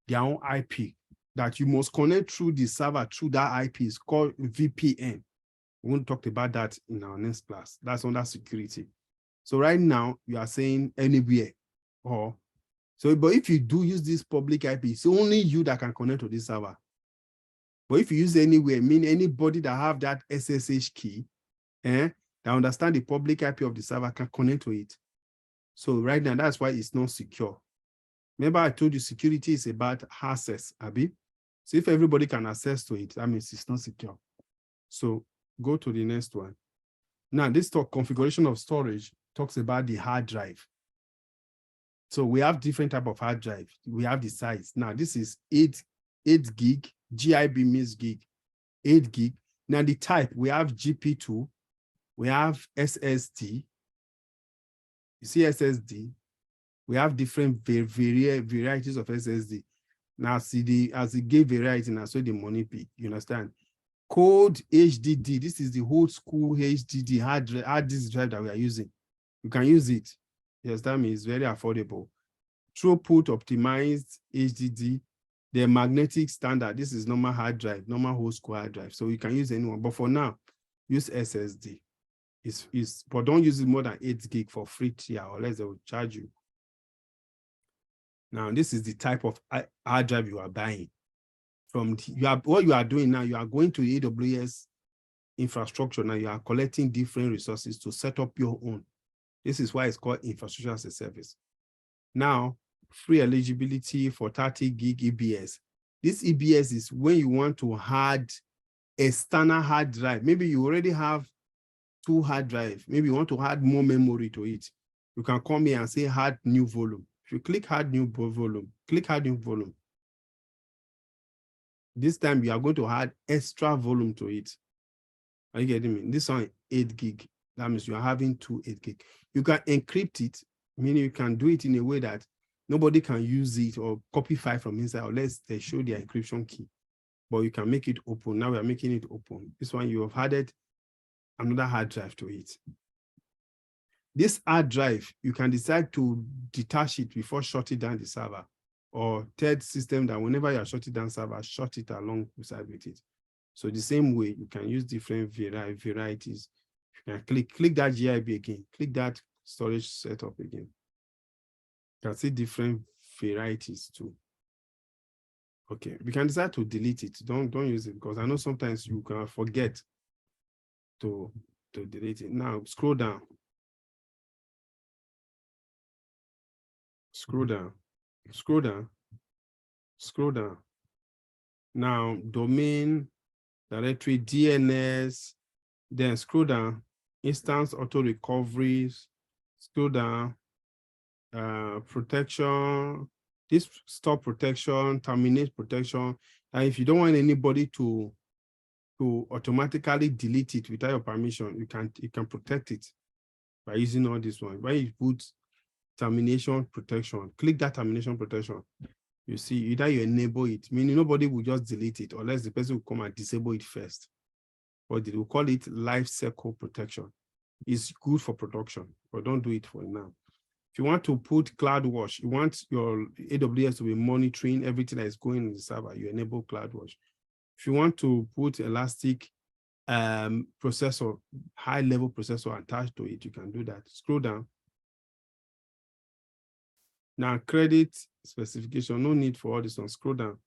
their own IP that you must connect through the server through that IP. It's called VPN. We won't talk about that in our next class. That's under security. So right now you are saying anywhere, but if you do use this public IP, it's only you that can connect to this server. But if you use anywhere, mean anybody that have that SSH key, that understand the public IP of the server can connect to it. So right now, that's why it's not secure. Remember I told you security is about access, Abi. So if everybody can access to it, that means it's not secure. So go to the next one. Now this configuration of storage talks about the hard drive. So we have different type of hard drive. We have the size. Now this is 8 gig. GIB means gig, 8 gig. Now the type, we have GP2, we have SSD. You see SSD, we have different varieties of SSD. Now see as the gig variety, now so the money be, you understand? Code HDD, this is the old school HDD hard disk drive that we are using. You can use it. Yes, that means very affordable. Throughput optimized HDD. The magnetic standard, this is normal hard drive, normal whole school hard drive. So you can use anyone, but for now, use SSD. But don't use it more than 8 gig for free tier, or else they will charge you. Now, this is the type of hard drive you are buying. What you are doing now, you are going to AWS infrastructure. Now you are collecting different resources to set up your own. This is why it's called infrastructure as a service. Now, free eligibility for 30 gig EBS. This EBS is when you want to add external hard drive. Maybe you already have 2 hard drives. Maybe you want to add more memory to it. You can come here and say add new volume. If you click add new volume, click add new volume. This time you are going to add extra volume to it. Are you getting me? This one 8 gig. That means you are having 2 8 gig. You can encrypt it, meaning you can do it in a way that nobody can use it or copy file from inside unless they show their encryption key. But you can make it open. Now we are making it open. This one, you have added another hard drive to it. This hard drive, you can decide to detach it before shutting down the server, or third system that whenever you are shutting down server, shut it alongside with it. So the same way, you can use different varieties. You can click that GIB again, click that storage setup again. You can see different varieties too. Okay, we can decide to delete it. Don't use it, because I know sometimes you can forget to delete it. Now scroll down. Scroll down. Scroll down. Scroll down. Now domain, directory, DNS, then scroll down, instance auto recoveries, scroll down, protection, this stop protection, terminate protection. And if you don't want anybody to automatically delete it without your permission, you can protect it by using all this one. When you put termination protection, click that termination protection. You see, either you enable it, meaning nobody will just delete it unless the person will come and disable it first. But they will call it life cycle protection. It's good for production, but don't do it for now. If you want to put CloudWatch, you want your AWS to be monitoring everything that is going in the server, you enable CloudWatch. If you want to put Elastic processor, high-level processor attached to it, you can do that. Scroll down. Now, credit specification, no need for all this one. Scroll down.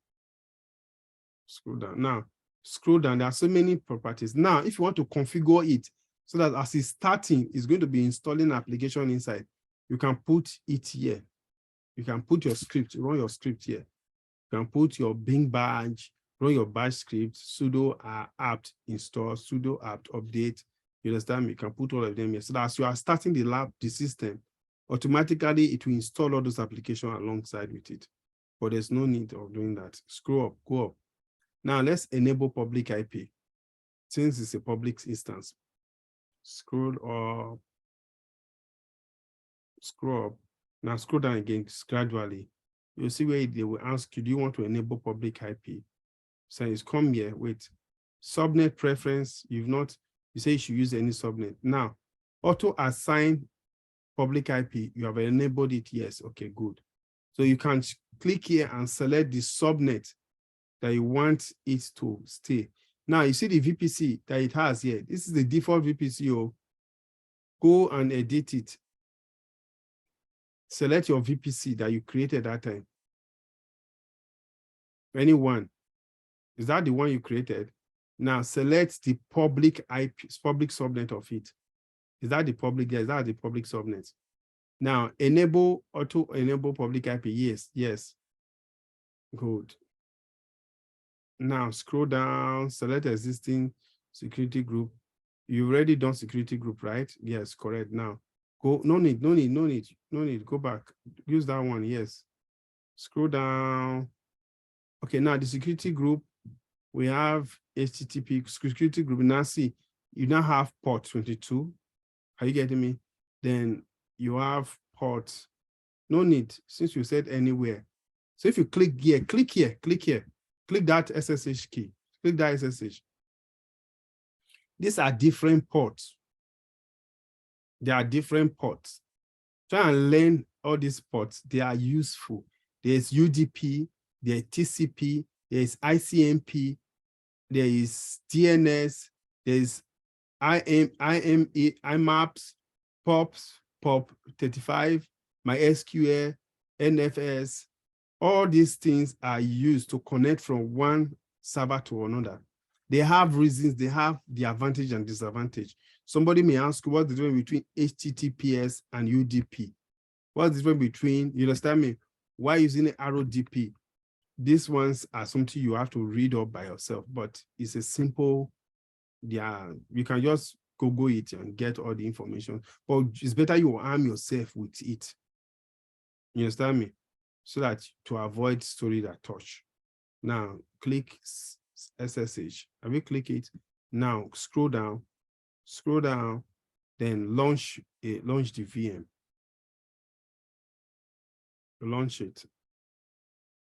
Scroll down. Now, scroll down. There are so many properties. Now, if you want to configure it so that as it's starting, it's going to be installing an application inside, you can put it here. You can put your script, run your script here. You can put your Bing badge, run your bash script, sudo apt install, sudo apt update. You understand me? You can put all of them here. So that as you are starting the system, automatically it will install all those applications alongside with it. But there's no need of doing that. Scroll up, go up. Now let's enable public IP. Since it's a public instance, scroll up, scroll up. Now scroll down again gradually. You'll see where they will ask you, do you want to enable public IP? So it's come here, wait. Subnet preference, you say you should use any subnet. Now, auto assign public IP, you have enabled it, yes, okay, good. So you can click here and select the subnet that you want it to stay. Now you see the VPC that it has here. This is the default VPC. Go and edit it. Select your VPC that you created that time. Anyone. Is that the one you created? Now select the public IP, public subnet of it. Is that the public? Yes, that the public subnet. Now auto enable public IP. Yes, yes. Good. Now scroll down, select existing security group. You've already done security group, right? Yes, correct. Now go, no need. Go back. Use that one, yes. Scroll down. Okay, now the security group, we have HTTP security group. Now see, you now have port 22. Are you getting me? Then you have port, no need, since you said anywhere. So if you click here, click that SSH key, click that SSH. These are different ports. There are different ports. Try and learn all these ports. They are useful. There's UDP, there's TCP, there's ICMP, there is DNS, there's IMAPs, POPs, POP35, MySQL, NFS. All these things are used to connect from one server to another. They have reasons, they have the advantage and disadvantage. Somebody may ask, what's the difference between HTTPS and UDP? What's the difference between, you understand me? Why using RODP? These ones are something you have to read up by yourself, but it's a simple, yeah, you can just Google it and get all the information. But it's better you arm yourself with it. You understand me? So that to avoid story that touch. Now click SSH. Have you click it? Now scroll down. Scroll down. then launch the VM. Launch it.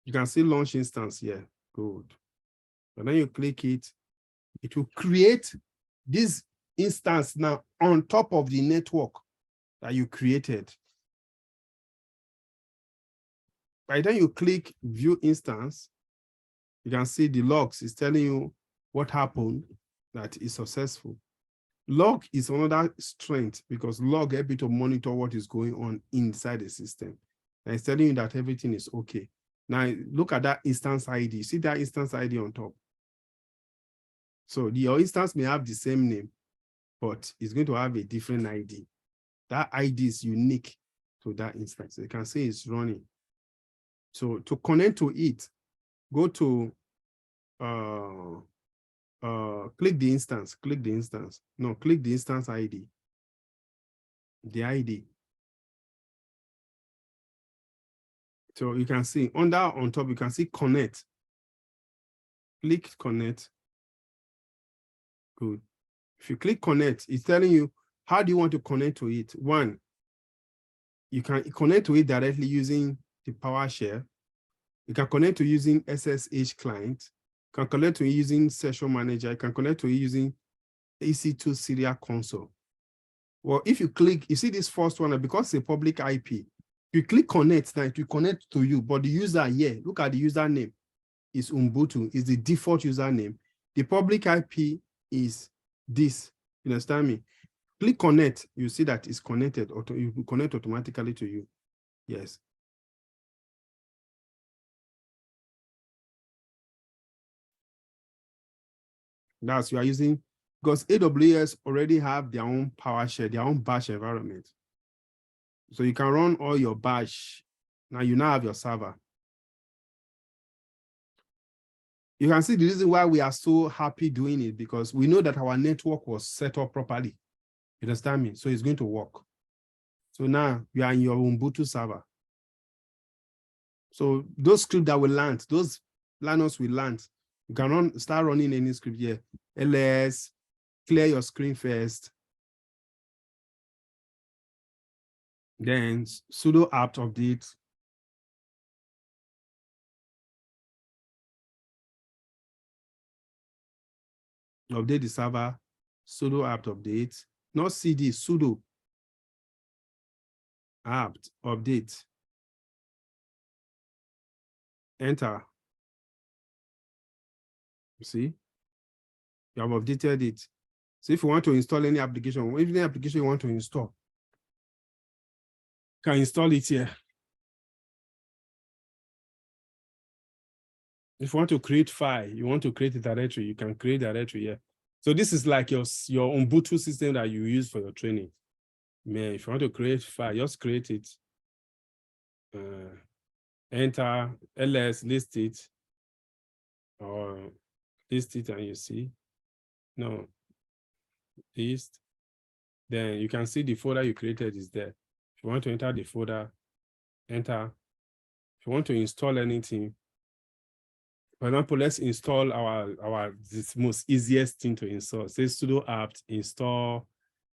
You can see launch instance here. Good. And then you click it. It will create this instance now on top of the network that you created. By the time you click view instance, you can see the logs is telling you what happened that is successful. Log is another strength because log helps you to monitor what is going on inside the system. And it's telling you that everything is okay. Now look at that instance ID. See that instance ID on top. So your instance may have the same name, but it's going to have a different ID. That ID is unique to that instance. You can see it's running. So to connect to it, go to click the instance, click the instance. No, click the instance ID. The ID. So you can see on top, you can see connect. Click connect. Good. If you click connect, it's telling you how do you want to connect to it. One, you can connect to it directly using the PowerShell. You can connect to using SSH client. You can connect to it using session manager. You can connect to it using EC2 serial console. Well, if you click, you see this first one, because it's a public IP, you click connect, now it will connect to you, but the user here, look at the username, is Ubuntu, is the default username. The public IP is this, you understand me? Click connect, you see that it's connected, or you will connect automatically to you. Yes. That's you are using, because AWS already have their own PowerShell, their own bash environment. So you can run all your bash. Now you now have your server. You can see the reason why we are so happy doing it, because we know that our network was set up properly. You understand me? So it's going to work. So now you are in your Ubuntu server. So those scripts that will land, those Linux will land. You can start running any script here. ls, clear your screen first. Then sudo apt update. Update the server, sudo apt update, not cd, sudo apt update. Enter. You see, you have updated it. So if you want to install any application, any application you want to install, you can install it here. If you want to create file, you want to create a directory, you can create a directory here. So this is like your Ubuntu system that you use for your training. Man, if you want to create file, just create it. Enter ls, list it, or list it and you see. No, list. Then you can see the folder you created is there. If you want to enter the folder, enter. If you want to install anything, for example, let's install this most easiest thing to install. Say sudo apt install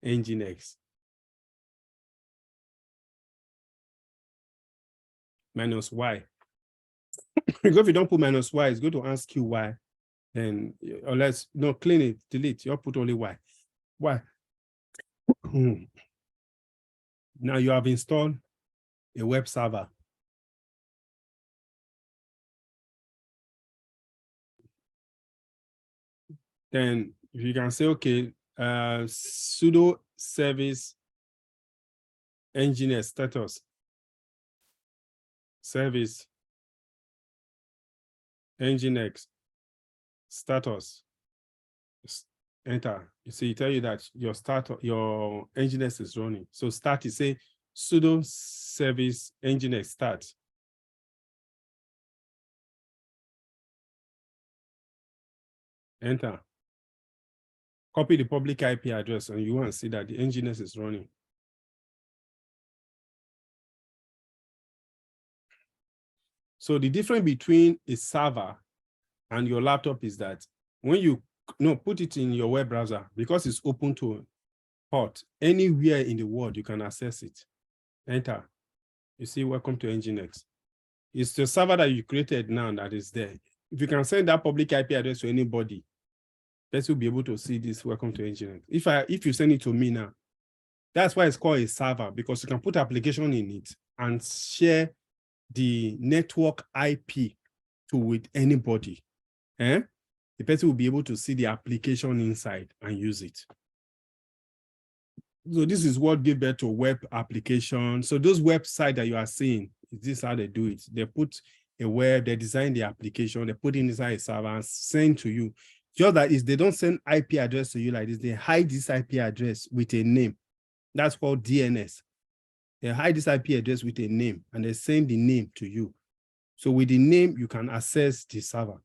Nginx. -y. Because if you don't put -y, it's going to ask you why. Then, unless, no, clean it, delete, you put only y. Why? Now you have installed a web server. Then you can say, okay, sudo service Nginx status. Service Nginx status. Enter. You see, it tell you that your Nginx is running. So start, you say sudo service Nginx start. Enter. Copy the public IP address, and you want to see that the Nginx is running. So the difference between a server and your laptop is that when you put it in your web browser, because it's open to port anywhere in the world, you can access it. Enter. You see, welcome to Nginx. It's the server that you created now that is there. If you can send that public IP address to anybody, person will be able to see this welcome to Nginx. If you send it to me now, that's why it's called a server, because you can put application in it and share the network IP with anybody. The person will be able to see the application inside and use it. So this is what gives birth to web applications. So those websites that you are seeing, this is how they do it. They put a web, they design the application, they put it inside a server and send to you. Just that is they don't send IP address to you like this. They hide this IP address with a name. That's called DNS. They hide this IP address with a name and they send the name to you. So with the name, you can access the server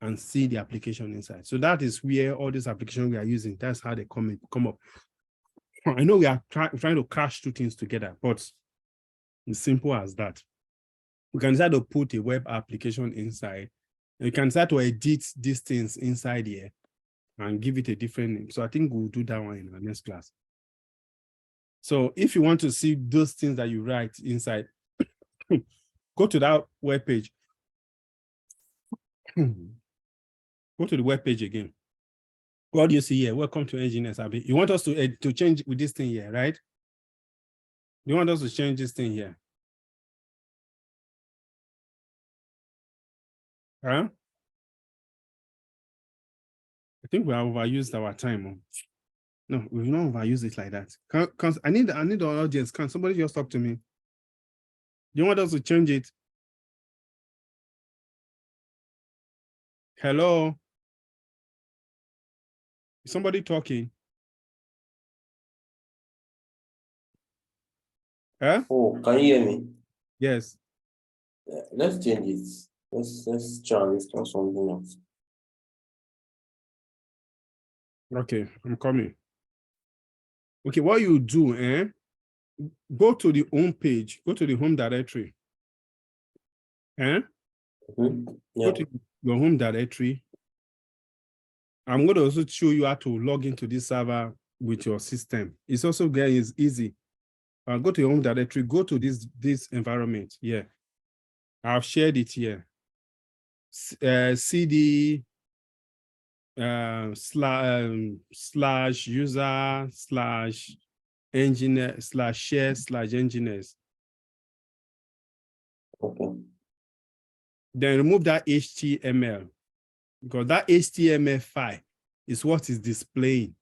and see the application inside. So that is where all these applications we are using, that's how they come up. I know we are trying to crash two things together, but it's simple as that. We can decide to put a web application inside. And you can decide to edit these things inside here and give it a different name. So I think we'll do that one in our next class. So if you want to see those things that you write inside, go to that web page. Go to the web page again. What do you see here? Welcome to Nginx, Abi. You want us to change with this thing here, right? You want us to change this thing here? Huh? I think we have overused our time. No, we've not overused it like that. I need the audience. Can somebody just talk to me? You want us to change it? Hello? Is somebody talking? Huh? Oh, can you hear me? Yes. Yeah, let's change it. Let's try this on something else. Okay, I'm coming. Okay, what you do, go to the home page, go to the home directory. Yeah. Go to your home directory. I'm going to also show you how to log into this server with your system. It's also very easy. Go to your home directory, go to this environment here. I've shared it here. CD slash user slash engineer slash share slash engineers. Okay. Then remove that HTML, because that HTML file is what is displaying.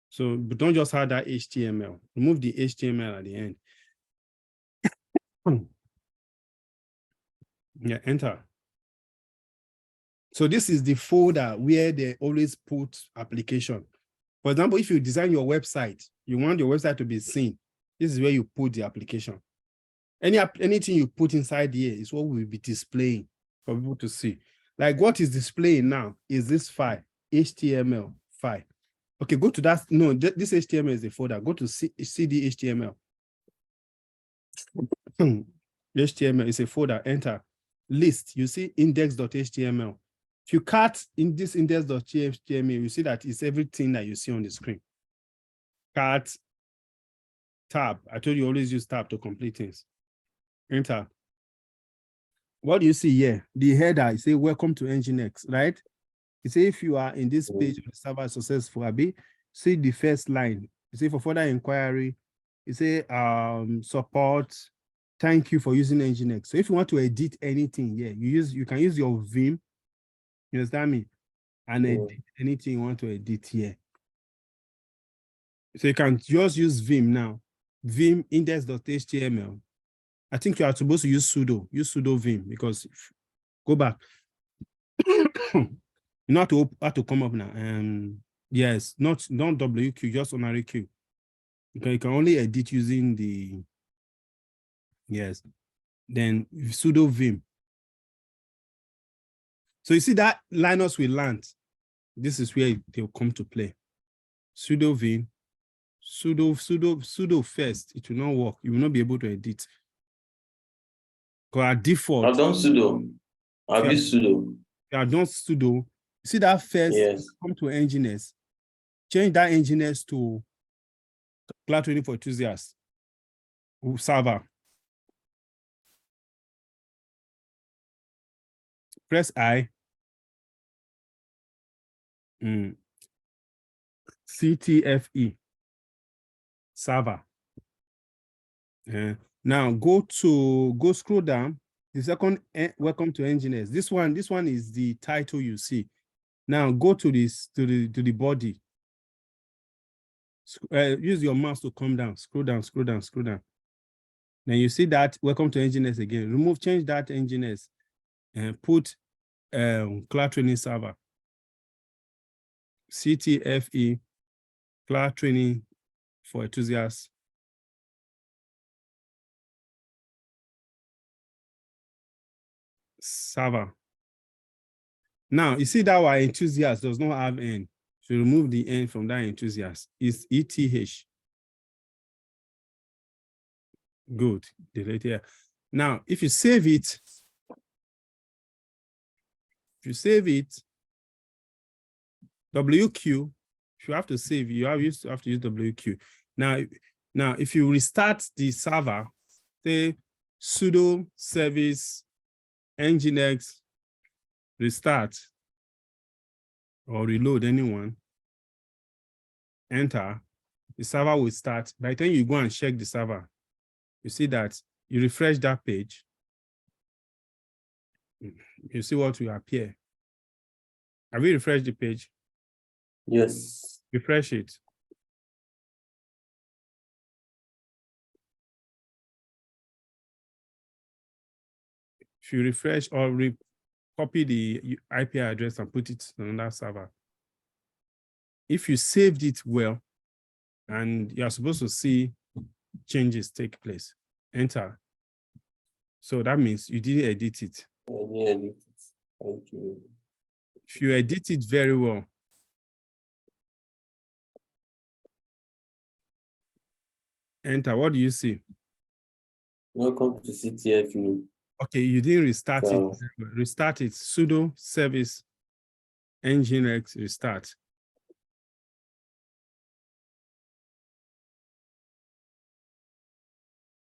So but don't just have that HTML. Remove the HTML at the end. Yeah, enter. So this is the folder where they always put application. For example, if you design your website, you want your website to be seen. This is where you put the application. Anything you put inside here is what we'll be displaying for people to see. Like what is displaying now is this file, HTML file. Okay, go to that. No, this HTML is a folder. Go to CD HTML. HTML is a folder. Enter. List. You see index.html. If you cut in this index.html, you see that it's everything that you see on the screen. Cut, tab. I told you always use tab to complete things. Enter. What do you see here? The header, you say, welcome to Nginx, right? You say, if you are in this page of the server successful, Abi, see the first line. You say, for further inquiry, you say, support, thank you for using Nginx. So if you want to edit anything here, you can use your Vim, you understand me? And edit anything you want to edit here. So you can just use Vim now. Vim index.html. I think you are supposed to use sudo Vim, because go back. You know how to come up now. Yes, not WQ, just ordinary Q. You can only edit using the then sudo Vim. So you see that Linux will land. This is where they'll come to play. Sudo Vim, sudo first. It will not work. You will not be able to edit. Because our default. I've done sudo. I've used sudo. You have done sudo. See that first, yes. Come to Nginx. Change that Nginx to Cloud training for enthusiasts. Server. Press I. CTFE server. Now go scroll down. The second, welcome to Nginx. This one is the title you see. Now go to this to the body. Use your mouse to come down. Scroll down. Then you see that welcome to Nginx again. Change that Nginx and put cloud training server. CTFE cloud training for enthusiasts. Server. Now you see that our enthusiast does not have N. So remove the N from that enthusiast. It's ETH. Good. Delete here. Now, if you save it, WQ, if you have to save, you have to use WQ. Now, if you restart the server, say sudo service nginx restart or reload anyone, enter, the server will start. By the time you go and check the server, you see that you refresh that page, you see what will appear. Have you refreshed the page? Yes. Refresh it. If you refresh or copy the IP address and put it on that server, if you saved it well, and you're supposed to see changes take place, enter. So that means you didn't edit it. I didn't edit it. Thank you. If you edit it very well, enter, what do you see? Welcome to CTFE. Okay, you didn't restart it. So, Restart it. Sudo service nginx restart.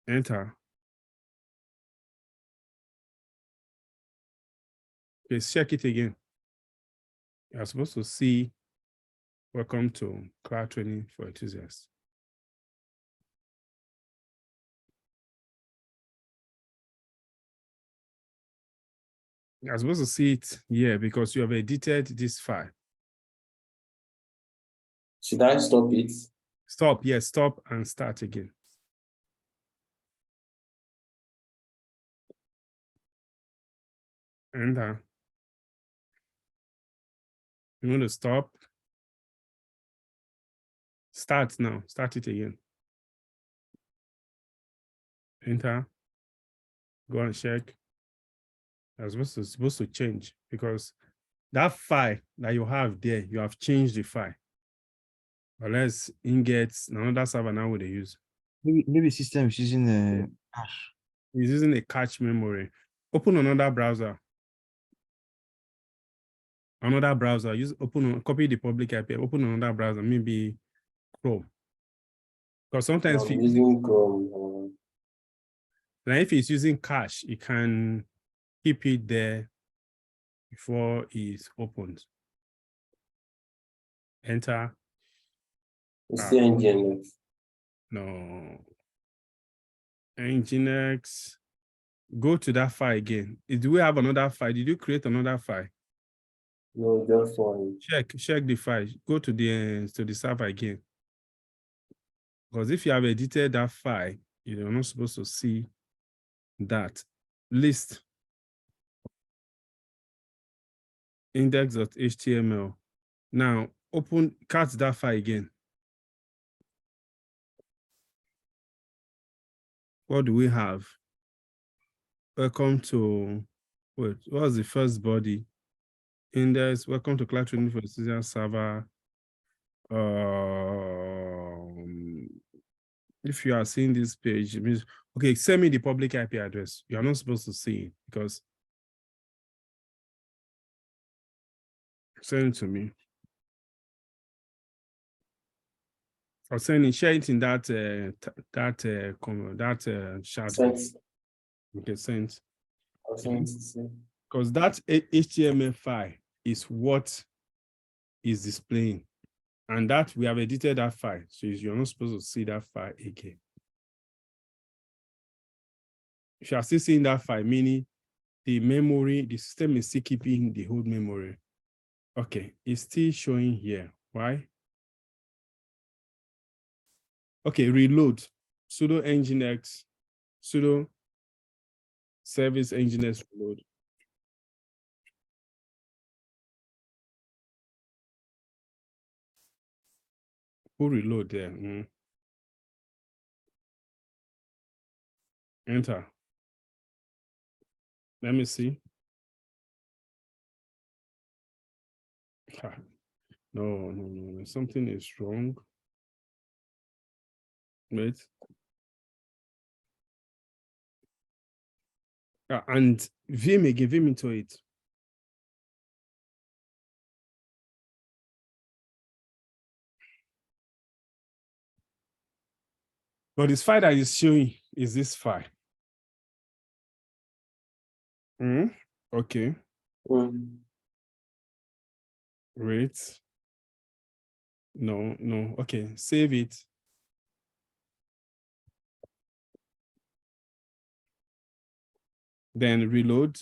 Enter. Okay, check it again. You're supposed to see welcome to cloud training for enthusiasts. You're supposed to see it here because you have edited this file. should I stop it? Stop, yes, stop and start again. Enter. You want to stop? Start now, start it again. Enter. Go and check. You're supposed to change because that file that you have there, you have changed the file. Unless Nginx, another server now would they use. Maybe system is using a cache. It's using a cache memory. Open another browser. Copy the public IP, open another browser, maybe Chrome. Because sometimes I'm using Chrome. if it's using cache, it can keep it there before it's opened. Enter. It's still Nginx. No. Nginx. Go to that file again. Do we have another file? Did you create another file? No, just one. Check the file. Go to the server again. Because if you have edited that file, you're not supposed to see that list. Index.html. Now cut that file again. What do we have? Welcome to, what was the first body? Index, welcome to cloud training for enthusiast server. If you are seeing this page, it means, okay, send me the public IP address. You are not supposed to see it because send it to me. I'll send it, share it in that chat. Sent. Okay, send. I'll send it. Because that HTML file is what is displaying. And that we have edited that file. So you're not supposed to see that file again. If you are still seeing that file, meaning the memory, the system is still keeping the whole memory. Okay, it's still showing here. Why? Okay, reload. Sudo Nginx, sudo service Nginx reload. Who reload there? Enter. Let me see. No. Something is wrong. Wait. And Vim again, Vim into it. But this file that is showing is this file. Okay. Wait. No. Okay, save it. Then reload.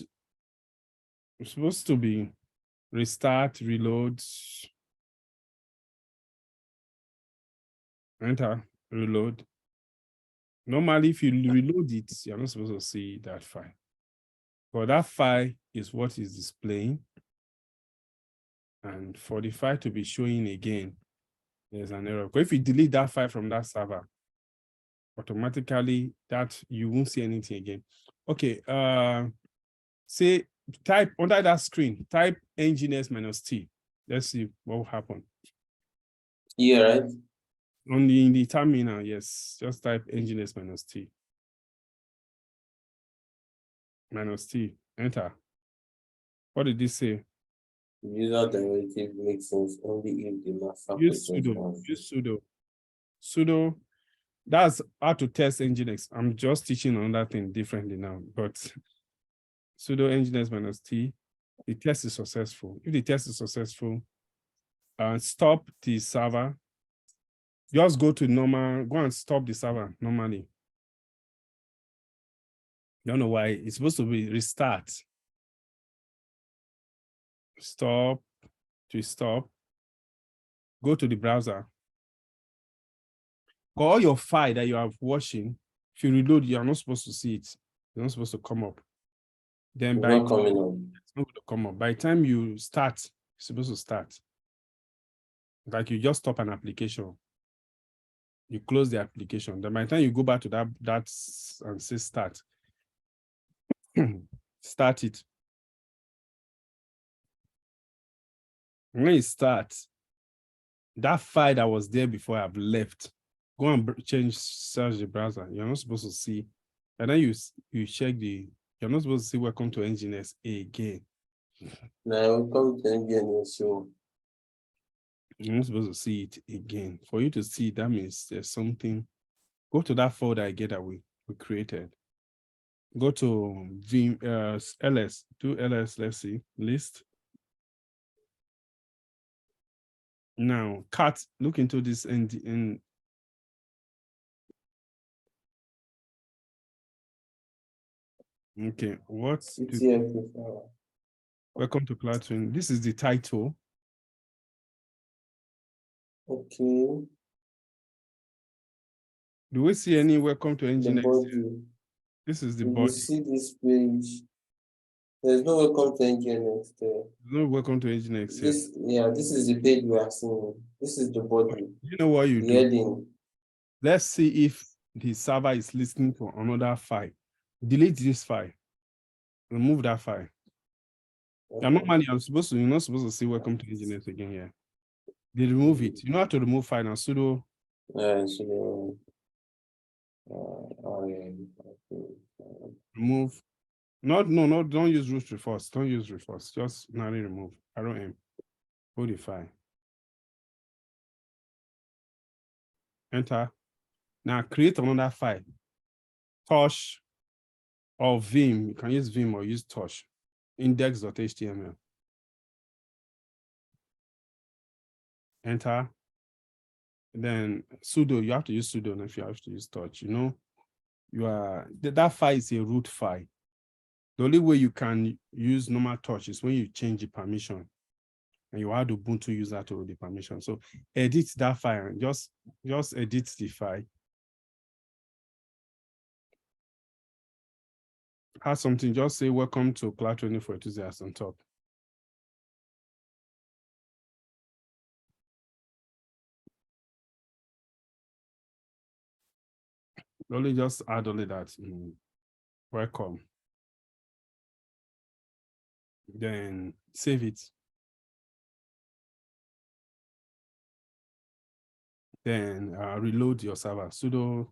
It's supposed to be restart, reload. Enter, reload. Normally, if you reload it, you're not supposed to see that file. But that file is what is displaying. And for the file to be showing again, there's an error. Because if you delete that file from that server, automatically that you won't see anything again. Okay, say type under that screen, type Nginx -t. Let's see what will happen. Yeah, right. Only in the terminal, yes. Just type Nginx -t. -t. Enter. What did this say? User derivative makes sense only if the master Use process sudo. runs. Use sudo. Sudo. That's how to test Nginx. I'm just teaching another thing differently now, but sudo Nginx -t. The test is successful. If the test is successful, stop the server. Just go to normal, go and stop the server normally. Don't know why. It's supposed to be restart. Stop to stop. Go to the browser. All your file that you are watching, if you reload, you are not supposed to see it. It's not supposed to come up. Then by Not coming up. it's not going to come up. By the time you start, it's supposed to start. Like you just stop an application. You close the application. Then by the time you go back to that and say start, start it. When you start, that file that was there before I've left, go and search the browser. You're not supposed to see. And then you check you're not supposed to see welcome to Nginx again. Now welcome to Nginx. So You're not supposed to see it again. For you to see, that means there's something. Go to that folder again that we created. Go to Vim, ls, do ls, let's see, list. Now, look into this in okay, CTFE. Welcome to Cloud Twin. This is the title. Okay. Do we see any welcome to The Nginx? body. This is the If you body. see this page, there's no welcome to Nginx there. No welcome to Nginx here. This is the page we are seeing. This is the body. You know what you The do? heading. Let's see if the server is listening to another file. Delete this file. Remove that file. Okay. Normally, you're not supposed to see welcome to Nginx again here. They remove it. You know how to remove file now. Sudo. Remove. No, don't use root reforce. Don't use reforce. Just manually remove. Arrow M. Hold the file. Enter. Now create another file. Touch or Vim. You can use Vim or use Touch. Index.html. Enter. Then sudo, you have to use sudo if you have to use Touch. You know, that file is a root file. The only way you can use normal Touch is when you change the permission and you add Ubuntu user to the permission. So edit that file and just edit the file. Have something, just say welcome to Cloud Training for Enthusiasts on top. Only just add only that. Welcome. Then save it. Then reload your server. Sudo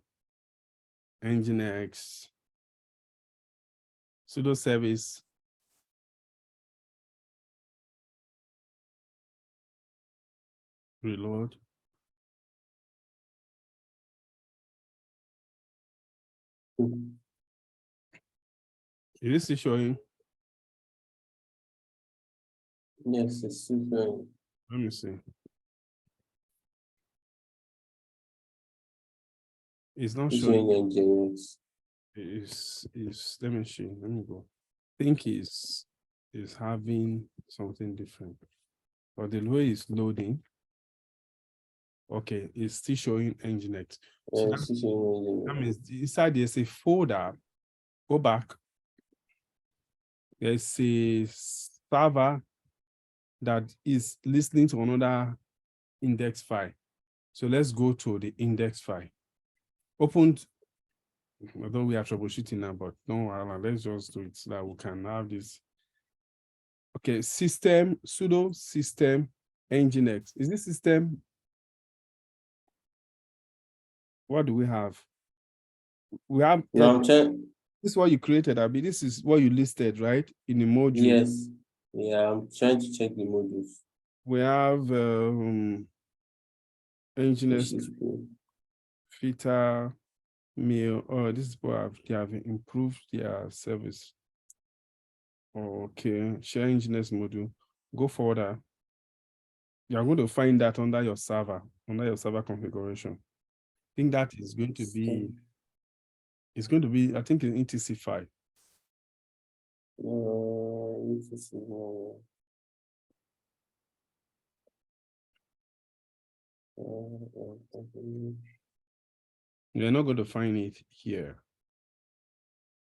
Nginx, sudo service. Reload. Is this still showing? Yes, it's still showing. Let me see. It's not It's showing. showing Nginx. Is let me see. Let me go. I think is having something different. But the way it's loading. Okay, it's still showing Nginx. So It's still showing that Nginx. means inside there's a folder. Go back. There's a server that is listening to another index file. So let's go to the index file. Open, although we are troubleshooting now, but no, let's just do it so that we can have this. Okay, system, sudo system Nginx. Is this system? What do we have? We have. Now, this is what you created, Abby. This is what you listed, right? In the module. yes. Yeah, I'm trying to check the modules. We have Nginx, Fita, Mail. Oh, this is what they have improved their service. Okay, share Nginx module. Go further. You're going to find that under your server configuration. I think that is going to be. It's going to be, I think, an etc file. You're not going to find it here.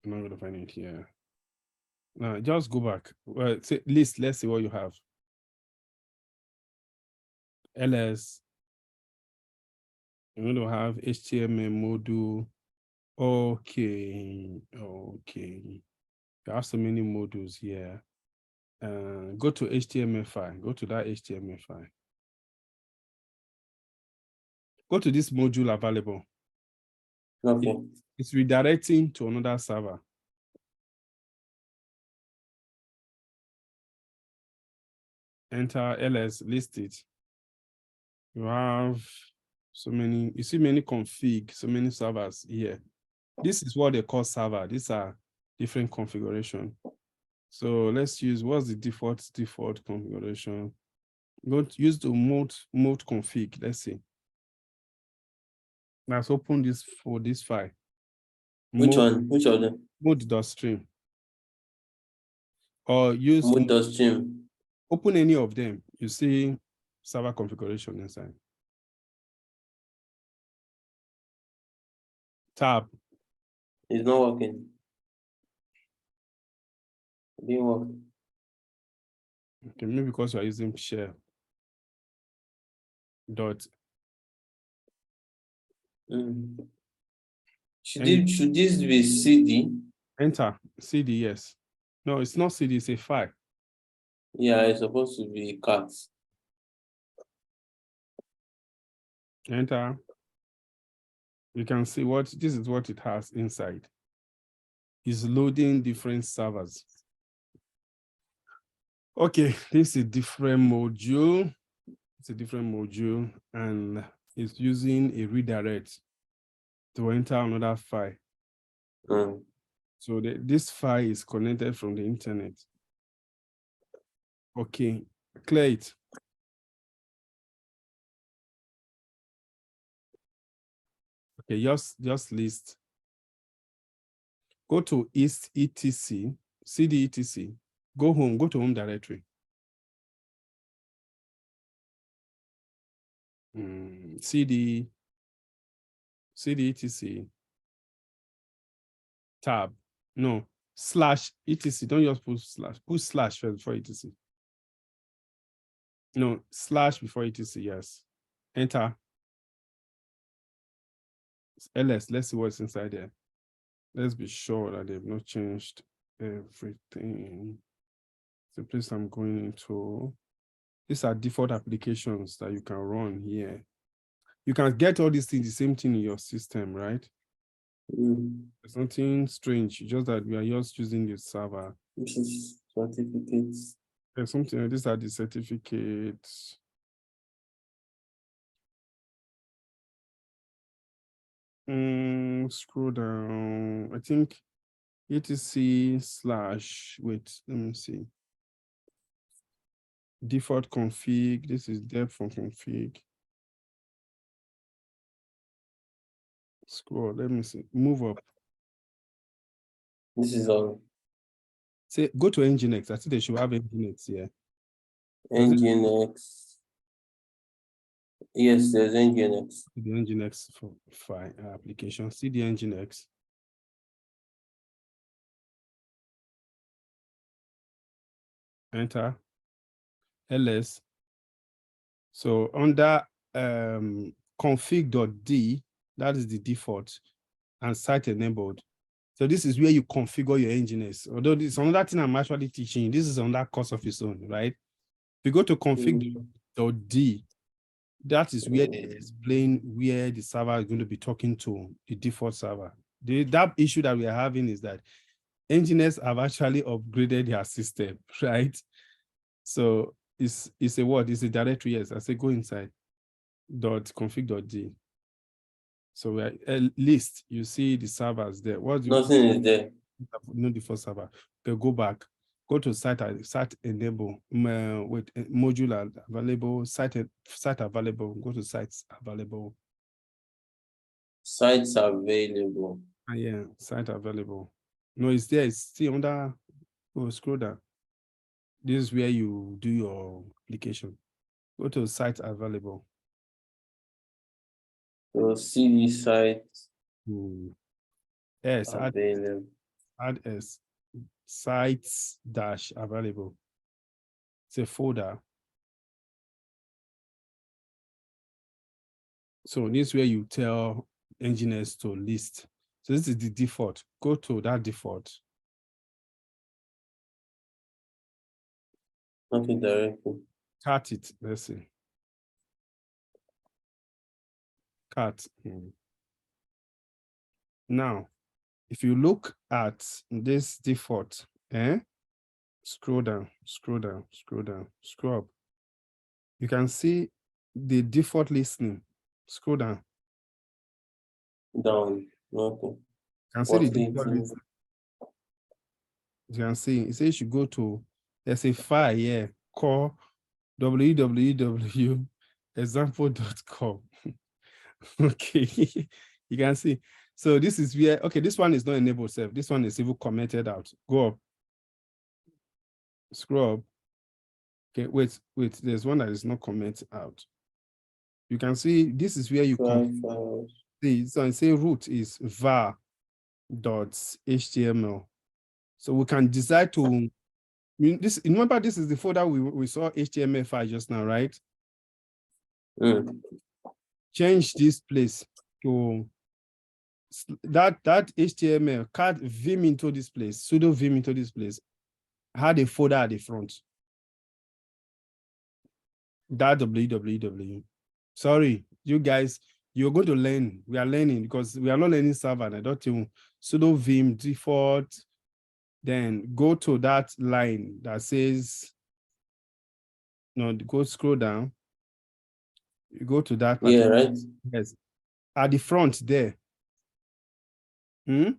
You're not going to find it here. Now, just go back. Well, say list. Let's see what you have. LS. You're going to have HTML module. Okay. You have so many modules here. Go to HTML file. Go to that HTML file. Go to this module available. Okay. It's redirecting to another server. Enter ls, list it. You have so many, you see many config, so many servers here. This is what they call server. These are different configuration. So let's use, what's the default configuration? Go to use the mode config. Let's see. Let's open this for this file. Which one? Which of them? Mode.stream. Or use Mode.stream. Open any of them. You see server configuration inside. Tab. It's not working. It didn't work. Okay, maybe because you are using share. Dot. Should this be CD? Enter. CD, yes. No, it's not CD, it's a file. Yeah, it's supposed to be cat. Enter. You can see this is what it has inside. It's loading different servers. Okay, this is a different module. It's a different module, and is using a redirect to enter another file. So this file is connected from the internet. Okay, clear it. Okay, just list. Go to East etc, CD etc. Go home, go to home directory. CD etc tab. No, slash etc. Don't just put slash. Put slash first before etc. No, slash before etc. Yes. Enter. ls. Let's see what's inside there. Let's be sure that they've not changed everything. The place I'm going into. These are default applications that you can run here. You can get all these things, the same thing in your system, right? There's nothing strange, just that we are just using the server. This is certificates. There's something, these are the certificates. Scroll down. I think etc slash, wait, let me see. Default config, this is def from config. Scroll, let me see, move up. This is all. Say, go to Nginx. I think they should have Nginx here. Nginx. Yes, there's Nginx. The Nginx file application. See the Nginx. Enter. ls. So under config.d, that is the default, and site enabled. So this is where you configure your Nginx. Although this is another thing I'm actually teaching. This is another course of its own, right? If you go to config.d, that is where they explain where the server is going to be talking to the default server. That issue that we are having is that engineers have actually upgraded their system, right? So it's a what? It's a directory, yes. I say go inside .config.d. So we are list, you see the servers there. Nothing is there. No default server. Okay, go back. Go to site enable, with module available, site available, go to sites available. Sites available. Yeah, site available. No, it's there, it's still under, scroll down. This is where you do your application. Go to site available. So CD sites Yes, available. add S, sites dash available. It's a folder. So this is where you tell engineers to list. So this is the default. Go to that default. Okay, directly. Cut it. Let's see. Cut. Now, if you look at this default, scroll down, scroll down, scroll down, scroll up. You can see the default listening. Scroll down. Down. Okay. You can see the default listening. You can see it says you go to, there's a file here called www.example.com. Okay, you can see. So this is where, okay, this one is not enabled self. This one is even commented out. Go up. Scroll up. Okay, wait, there's one that is not commented out. You can see this is where you see, so I say root is var.html. So we can decide to, remember this is the folder we saw HTML file just now, right? Change this place to that HTML, cut vim into this place, sudo vim into this place, had a folder at the front. That www. Sorry, you guys, you're going to learn. We are learning because we are not learning server. I don't know. Sudo vim default. Then go to that line that says, no, go scroll down. You go to that. Yeah, right. Yes. At the front there. At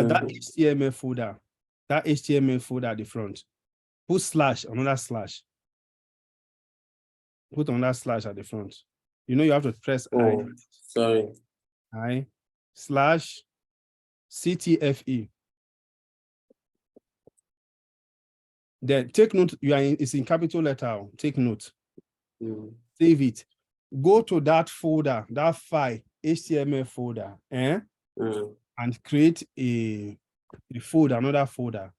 that HTML folder. That HTML folder at the front. Put slash, another slash. Put another slash at the front. You know you have to press Sorry. I slash CTFE. Then take note, it's in capital letter. Take note. Save it. Go to that folder, that file, HTML folder, and create a folder, another folder.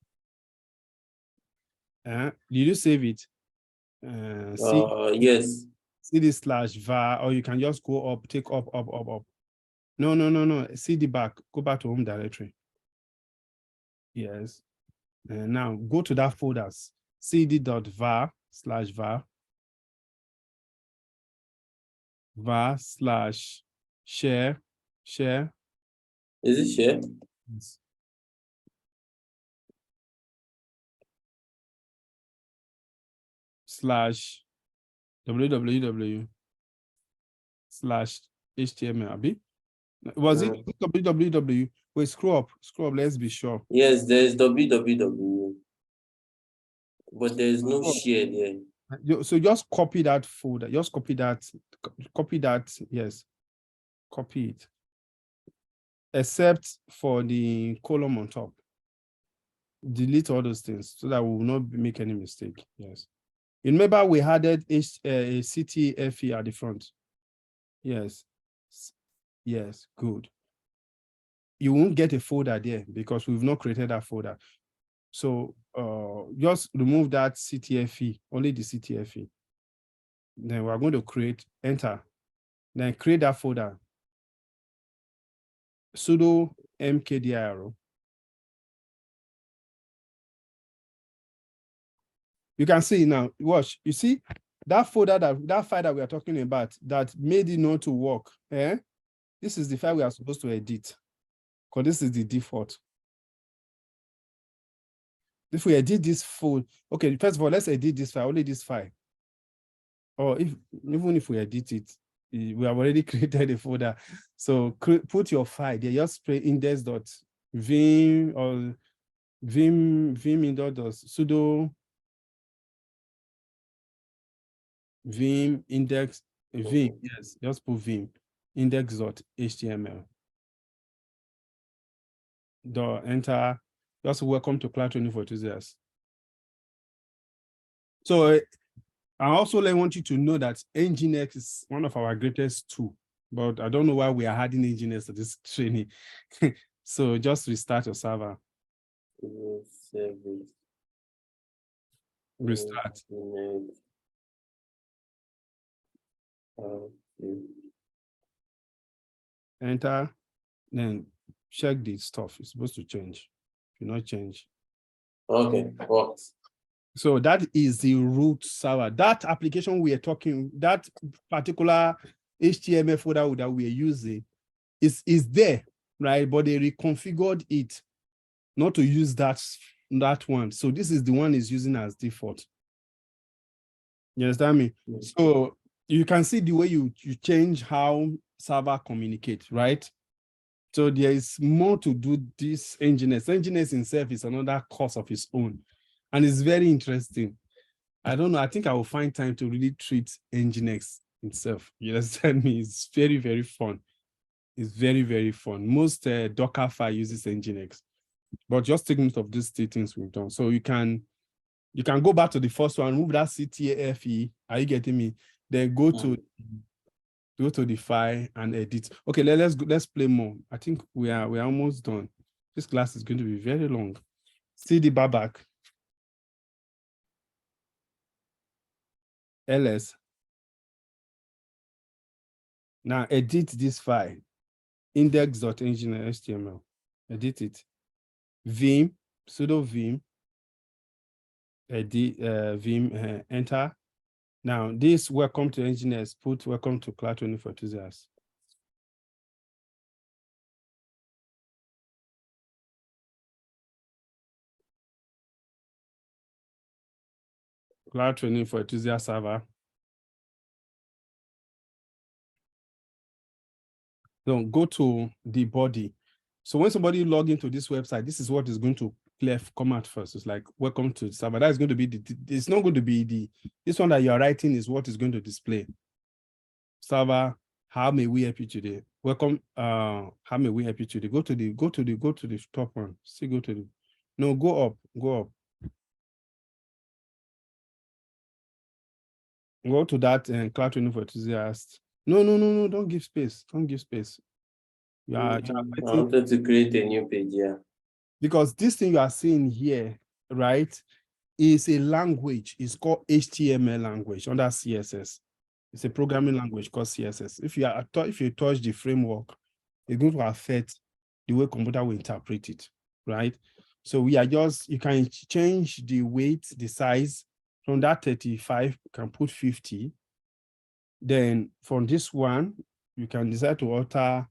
Did you save it? Yes. See this slash var, or you can just go up, take up. No. See the back. Go back to home directory. Yes. And now go to that folders. cd.var/var var/share. Is it share? Yes. /www/html. Was it www? Wait, scroll up, let's be sure. Yes, there's www. But there's no share there. So just copy that folder. Just copy that. Yes. Copy it. Except for the column on top. Delete all those things so that we will not make any mistake. Yes. Remember we added a CTFE at the front. Yes. Yes, good. You won't get a folder there because we've not created that folder. So just remove that CTFE, only the CTFE. Then we're going to create, enter. Then create that folder. Sudo mkdir. You can see now, watch, you see that folder, that file that we are talking about that made it not to work. This is the file we are supposed to edit because this is the default. If we edit this folder, okay, first of all, let's edit this file, only this file. Or even if we edit it, we have already created a folder. So put your file there, just spray index.vim or vim sudo vim index vim. Yes, just put vim index.html. Enter. Just welcome to Cloud Training for Enthusiasts. So I also want you to know that Nginx is one of our greatest tools, but I don't know why we are adding Nginx to this training. So just restart your server. Restart. Enter, then check the stuff. It's supposed to change. If you not change. Okay, works. So that is the root server. That application we are talking, that particular HTML folder that we are using is there, right? But they reconfigured it not to use that one. So this is the one is using as default. You understand me? So you can see the way you change how server communicate, right? So there is more to do this Nginx. Nginx itself is another course of its own. And it's very interesting. I don't know. I think I will find time to really treat Nginx itself. You understand me? It's very, very fun. It's very, very fun. Most Docker file uses Nginx. But just take note of these 3 things we've done. So you can go back to the first one, move that CTFE. Are you getting me? Then go to the file and edit. Okay, let's play more. I think we are almost done. This class is going to be very long. CD back. ls. Now edit this file. Index.nginx.html. Edit it. Vim, sudo vim. Edit vim, enter. Now this welcome to Nginx, put welcome to Cloud Training for Enthusiasts. Cloud Training for Enthusiasts server. So go to the body. So when somebody log into this website, this is what is going to come out first. It's like, welcome to the server. That is going to be it's not going to be this one that you are writing is what is going to display. Server, how may we help you today? Welcome, how may we help you today? Go to the top one. See, go to the, no, go up. Go to that and cloud training for enthusiasts. No, don't give space. Don't give space. I wanted to create a new page, yeah. Because this thing you are seeing here, right, is a language. It's called HTML language under CSS. It's a programming language called CSS. If you touch the framework, it's going to affect the way computer will interpret it, right? So we are you can change the weight, the size from that 35, you can put 50. Then from this one, you can decide to alter.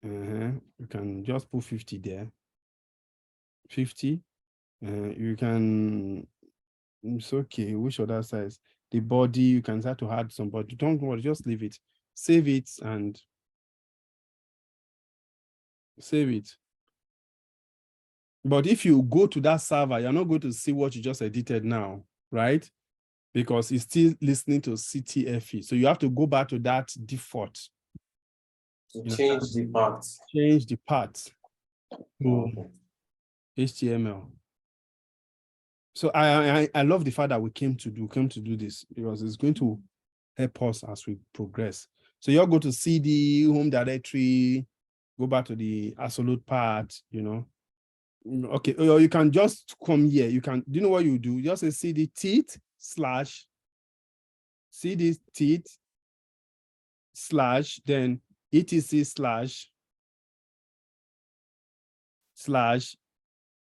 You can just put 50 there. 50. You can, it's okay. Which other size? The body, you can start to add some, but don't worry, just leave it. Save it and save it. But if you go to that server, you're not going to see what you just edited now, right? Because it's still listening to CTFE. So you have to go back to that default. Change the path. Change the path to HTML. So I love the fact that we came to do this, because it's going to help us as we progress. So you'll go to CD, home directory, go back to the absolute part, Okay, or you can just come here. You can, do you know what you do? Just say CD teeth slash then etc slash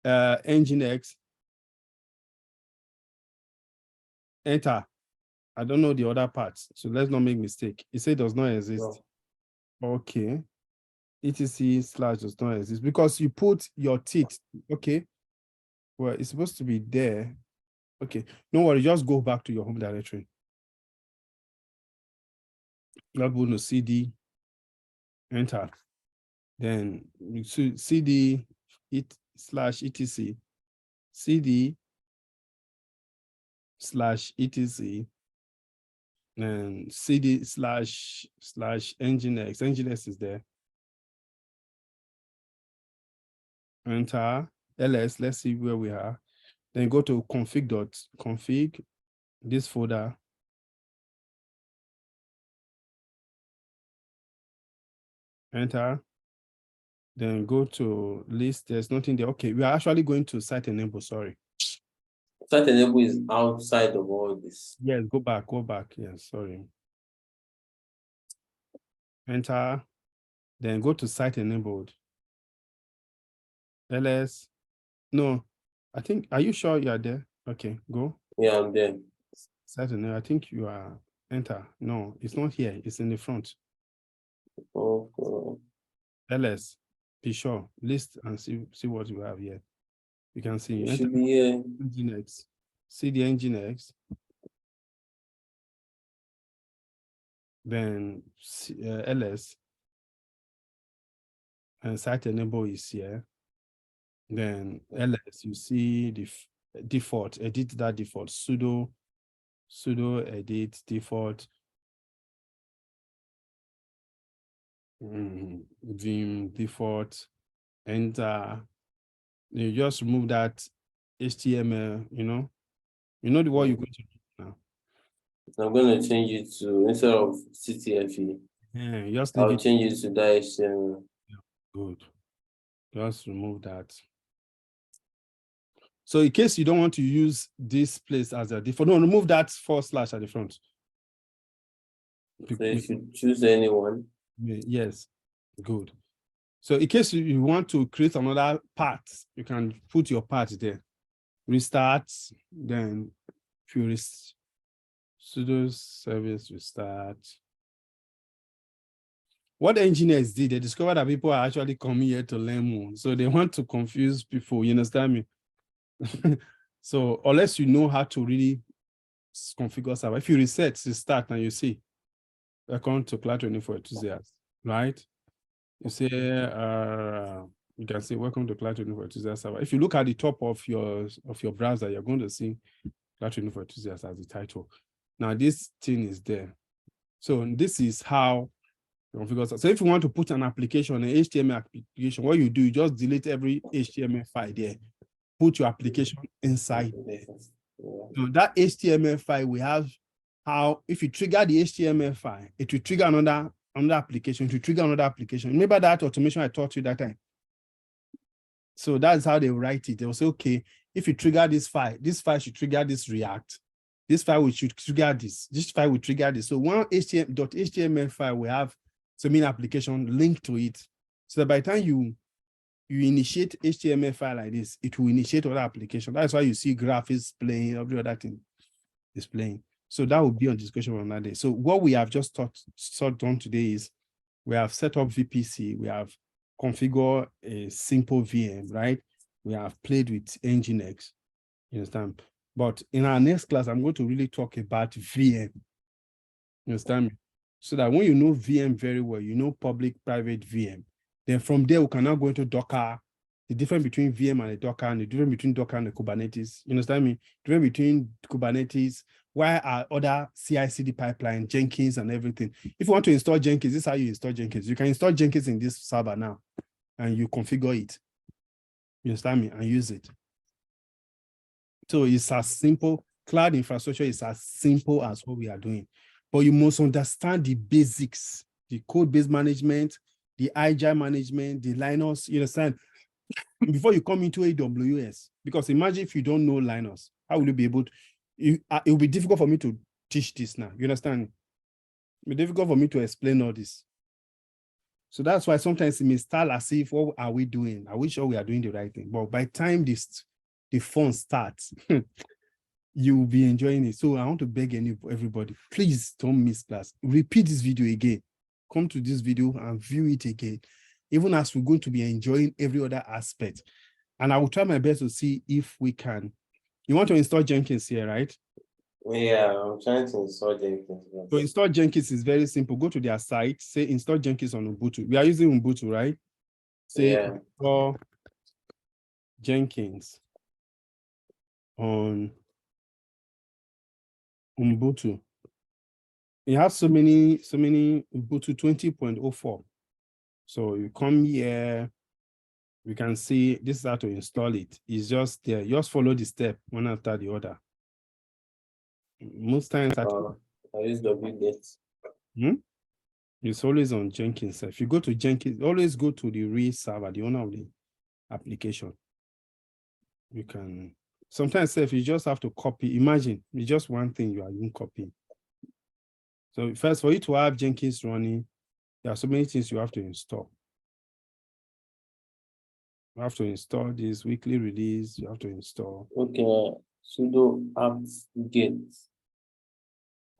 Nginx. Enter. I don't know the other parts, so let's not make mistake. It said does not exist. No. Okay. etc slash does not exist because you put your teeth. Okay. Well, it's supposed to be there. Okay. No worry. Just go back to your home directory. Log to CD. Enter. Then you CD slash etc. CD slash etc. And CD slash Nginx. Nginx is there. Enter ls. Let's see where we are. Then go to config this folder. Enter. Then go to list. There's nothing there. Okay, we are actually going to site enable. Sorry. Site enable is outside of all this. Yes, go back. Yes, sorry. Enter. Then go to site enabled. ls. No, I think, are you sure you are there? Okay, go. Yeah, I'm there. Site enabled. I think you are. Enter. No, it's not here. It's in the front. Okay. ls. Be sure. List and see what you have here. You can see. It should be here. Nginx. See the Nginx. Then ls. And site enable is here. Then ls, you see the default. Edit that default. Sudo edit default. Vim default. Enter. You just remove that HTML, you know what you're going to do now. I'm going to change it to, instead of CTFE, Yeah, just I'll change it to that HTML. Good. Just remove that. So in case you don't want to use this place as a default, no, remove that / at the front. So you should choose anyone. Yes, good. So in case you want to create another part, you can put your part there. Restart, then if you sudo service restart. What the engineers did, they discovered that people are actually coming here to learn more. So they want to confuse people, you understand me? So unless you know how to really configure server, if you restart and you see, welcome to cloud training for enthusiasts. right? You say, you can say, welcome to Cloud 24 Enthusiast server. If you look at the top of your browser, you're going to see Cloud 24 Enthusiast as the title. Now, this thing is there. So this is how you configure. So if you want to put an application, an HTML application, what you do, you just delete every HTML file there, put your application inside there. So that HTML file, we have how, if you trigger the HTML file, it will trigger another application, to trigger another application. Remember that automation I taught you that time? So that's how they write it. They will say, okay, if you trigger this file should trigger this React. This file should trigger this. This file will trigger this. So one HTML file will have some main application linked to it. So that by the time you initiate HTML file like this, it will initiate other application. That's why you see graphics playing, every other thing is playing. So that will be on discussion on that day. So what we have just done today is we have set up VPC, we have configured a simple VM, right? We have played with Nginx, you understand? But in our next class, I'm going to really talk about VM, you understand me? So that when you know VM very well, you know public, private VM, then from there, we can now go into Docker, the difference between VM and the Docker, and the difference between Docker and the Kubernetes, you understand me? The difference between Kubernetes, why are other CI/CD pipeline, Jenkins and everything. If you want to install Jenkins, this is how you install Jenkins. You can install Jenkins in this server now, and you configure it, you understand me, and use it. So it's as simple, cloud infrastructure is as simple as what we are doing. But you must understand the basics, the code-based management, the agile management, the Linux, you understand, before you come into AWS. Because imagine if you don't know Linux, how will you be able to, it will be difficult for me to teach this now, you understand? It will be difficult for me to explain all this. So that's why sometimes it may start as if, what are we doing? Are we sure we are doing the right thing? But by the time the fun starts, you will be enjoying it. So I want to beg everybody, please don't miss class. Repeat this video again. Come to this video and view it again, even as we're going to be enjoying every other aspect. And I will try my best to see if we can. You want to install Jenkins here, right? Yeah, I'm trying to install Jenkins. So install Jenkins is very simple. Go to their site, say install Jenkins on Ubuntu. We are using Ubuntu, right? Say install Jenkins on Ubuntu. It has so many Ubuntu 20.04. So you come here, you can see this is how to install it. It's just there. You just follow the step one after the other. Most times, I use wget. It's always on Jenkins. If you go to Jenkins, always go to the real server, the owner of the application. You can sometimes if you just have to copy. Imagine it's just one thing you are even copying. So first, for you to have Jenkins running, there are so many things you have to install. You have to install this weekly release. You have to install. Okay, sudo apt-get.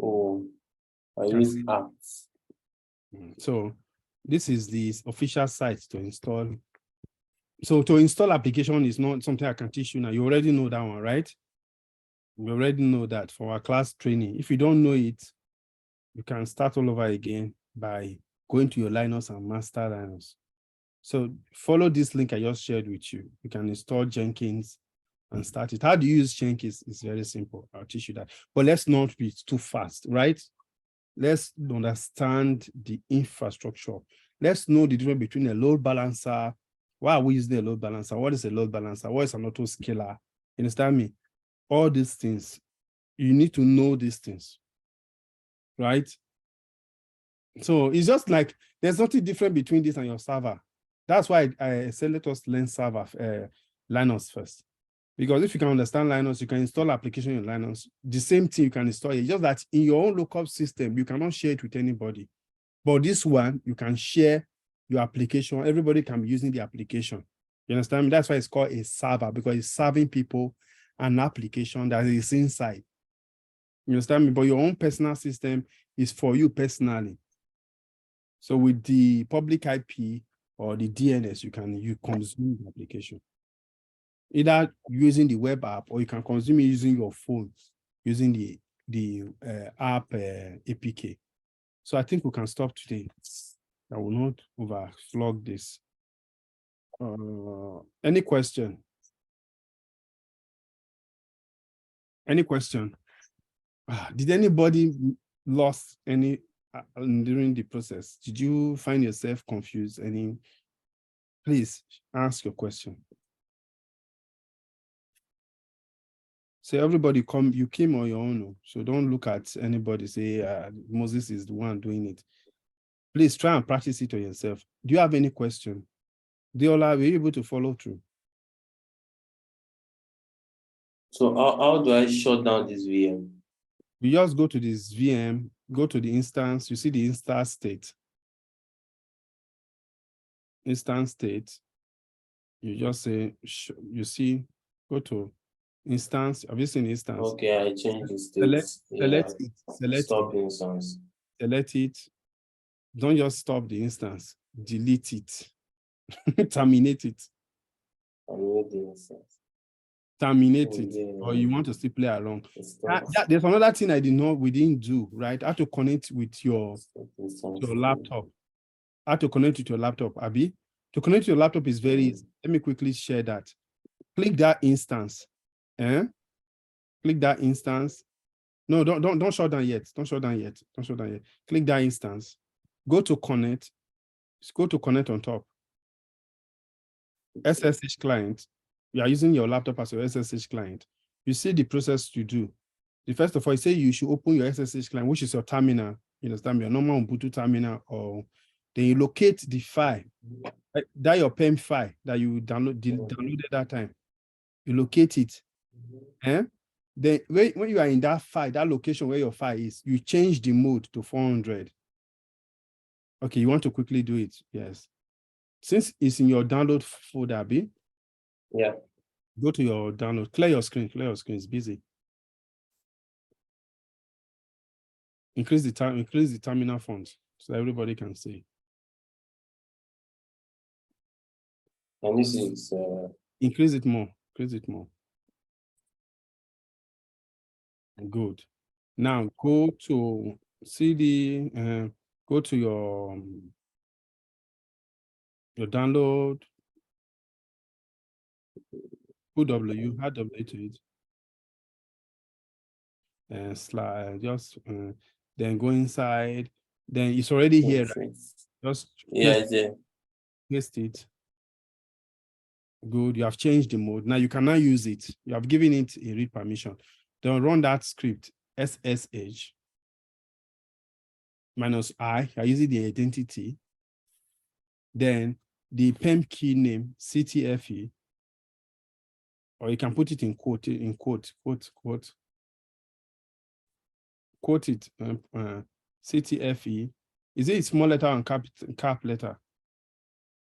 Oh, I use apps. So this is the official site to install. So to install application is not something I can teach you now. You already know that one, right? You already know that for our class training. If you don't know it, you can start all over again by going to your Linux and master Linux. So follow this link I just shared with you. You can install Jenkins and start it. How do you use Jenkins? It's very simple. I'll teach you that. But let's not be too fast, right? Let's understand the infrastructure. Let's know the difference between a load balancer. Why are we using a load balancer? What is a load balancer? What is an autoscaler? You understand me? All these things. You need to know these things, right? So it's just like there's nothing different between this and your server. That's why I said let us learn server Linux first. Because if you can understand Linux, you can install application in Linux. The same thing you can install it. Just that in your own local system, you cannot share it with anybody. But this one, you can share your application. Everybody can be using the application. You understand me? That's why it's called a server, because it's serving people an application that is inside. You understand me? But your own personal system is for you personally. So with the public IP or the DNS, you consume the application. Either using the web app, or you can consume it using your phone, using the app APK. So I think we can stop today. I will not overflog this. Any question? Any question? Did anybody lost any during the process? Did you find yourself confused? Please ask your question. So everybody you came on your own. So don't look at anybody, say Moses is the one doing it. Please try and practice it on yourself. Do you have any question? Deola, were you able to follow through? So how do I shut down this VM? You just go to this VM, go to the instance, you see the instance state. Instance state. You just say, you see, go to instance. Have you seen instance? Okay, I change the state. Select it. Stop instance. Select it. Don't just stop the instance. Delete it. Terminate it. Terminate the instance. Terminate it, or you want to still play along. There's another thing we didn't do, right? How to connect with your laptop. How to connect with your laptop, Abi? To connect to your laptop is very easy. Let me quickly share that. Click that instance. Click that instance. No, don't shut down yet. Don't shut down yet. Don't shut down yet. Click that instance. Go to connect. Just go to connect on top. SSH client. You are using your laptop as your SSH client. You see the process you do. The first of all, you say you should open your SSH client, which is your terminal. You understand? Your normal Ubuntu terminal, or then you locate the file. That your PEM file that you downloaded that time. You locate it. Then when you are in that file, that location where your file is, you change the mode to 400. Okay, you want to quickly do it? Yes. Since it's in your download folder, B. Yeah. Go to your download. Clear your screen. Clear your screen. It's busy. Increase the terminal font so everybody can see. And this is increase it more. Increase it more. Good. Now go to CD. Go to your download. Put W. Add W to it. And slide. Just then go inside. Then it's already here. Right? Just paste it. Good. You have changed the mode. Now you can now use it. You have given it a read permission. Then run that script SSH -I. You're using the identity. Then the PEM key name CTFE, or you can put it in quote it. CTFE. Is it small letter and cap letter?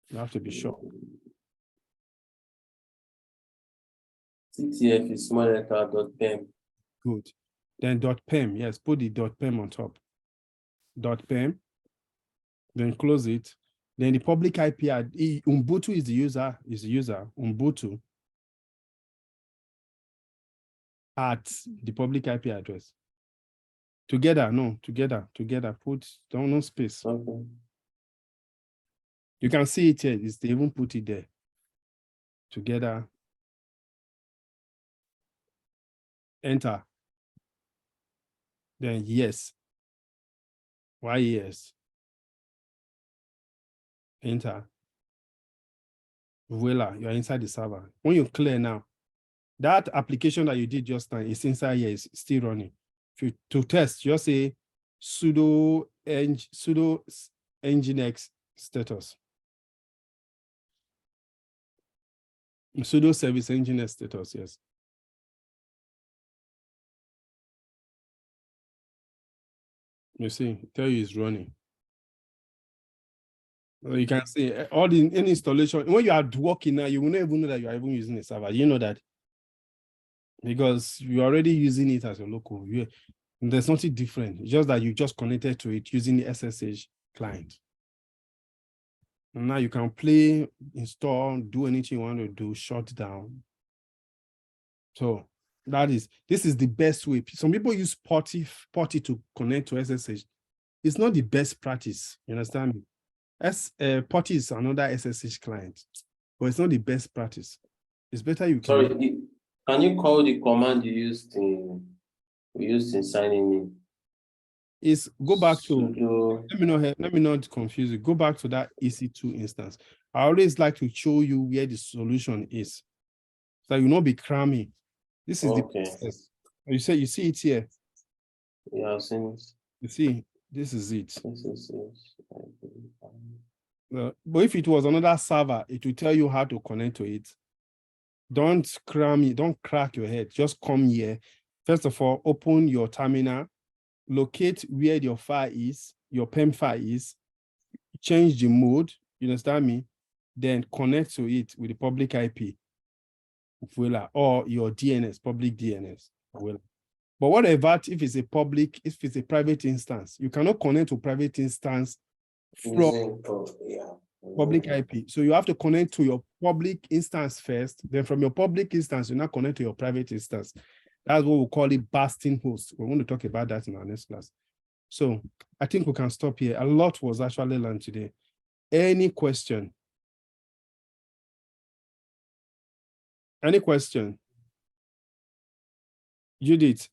You have to be sure. CTFE small letter .pem. Good. Then .pem. Yes, put the .pem on top. .pem. Then close it. Then the public IP Ubuntu is the user. Ubuntu at the public IP address. Together. Put no space. Okay. You can see it here. They even put it there. Together. Enter. Then yes. Why yes? Enter. Voila, you're inside the server. When you clear now, that application that you did just now is inside here, is still running. To test, just say sudo nginx status. Sudo service nginx status, yes. You see, tell you it's running. You can see all the any installation. When you are working now, you will not even know that you are even using a server. You know that because you're already using it as a local. There's nothing different. It's just that you just connected to it using the SSH client. And now you can play, install, do anything you want to do, shut down. So this is the best way. Some people use Porty to connect to SSH. It's not the best practice. You understand me? POT is another SSH client, but it's not the best practice. It's better you can. Sorry, can you call the command you used in signing in? Is go back to Sudo. let me not confuse you. Go back to that EC2 instance. I always like to show you where the solution is, so you not be cramming. This is the process. You see it here. Yeah, I've seen it. You see, this is it. This is it. But if it was another server, it will tell you how to connect to it. Don't cram it, don't crack your head. Just come here. First of all, open your terminal, locate where your file is, your PEM file is, change the mode, you understand me? Then connect to it with the public IP, or your DNS, public DNS. But what about if it's a private instance? You cannot connect to private instance from public IP. So you have to connect to your public instance first. Then from your public instance, you now connect to your private instance. That's what we call it basting host. We're going to talk about that in our next class. So I think we can stop here. A lot was actually learned today. Any question? Any question? Judith?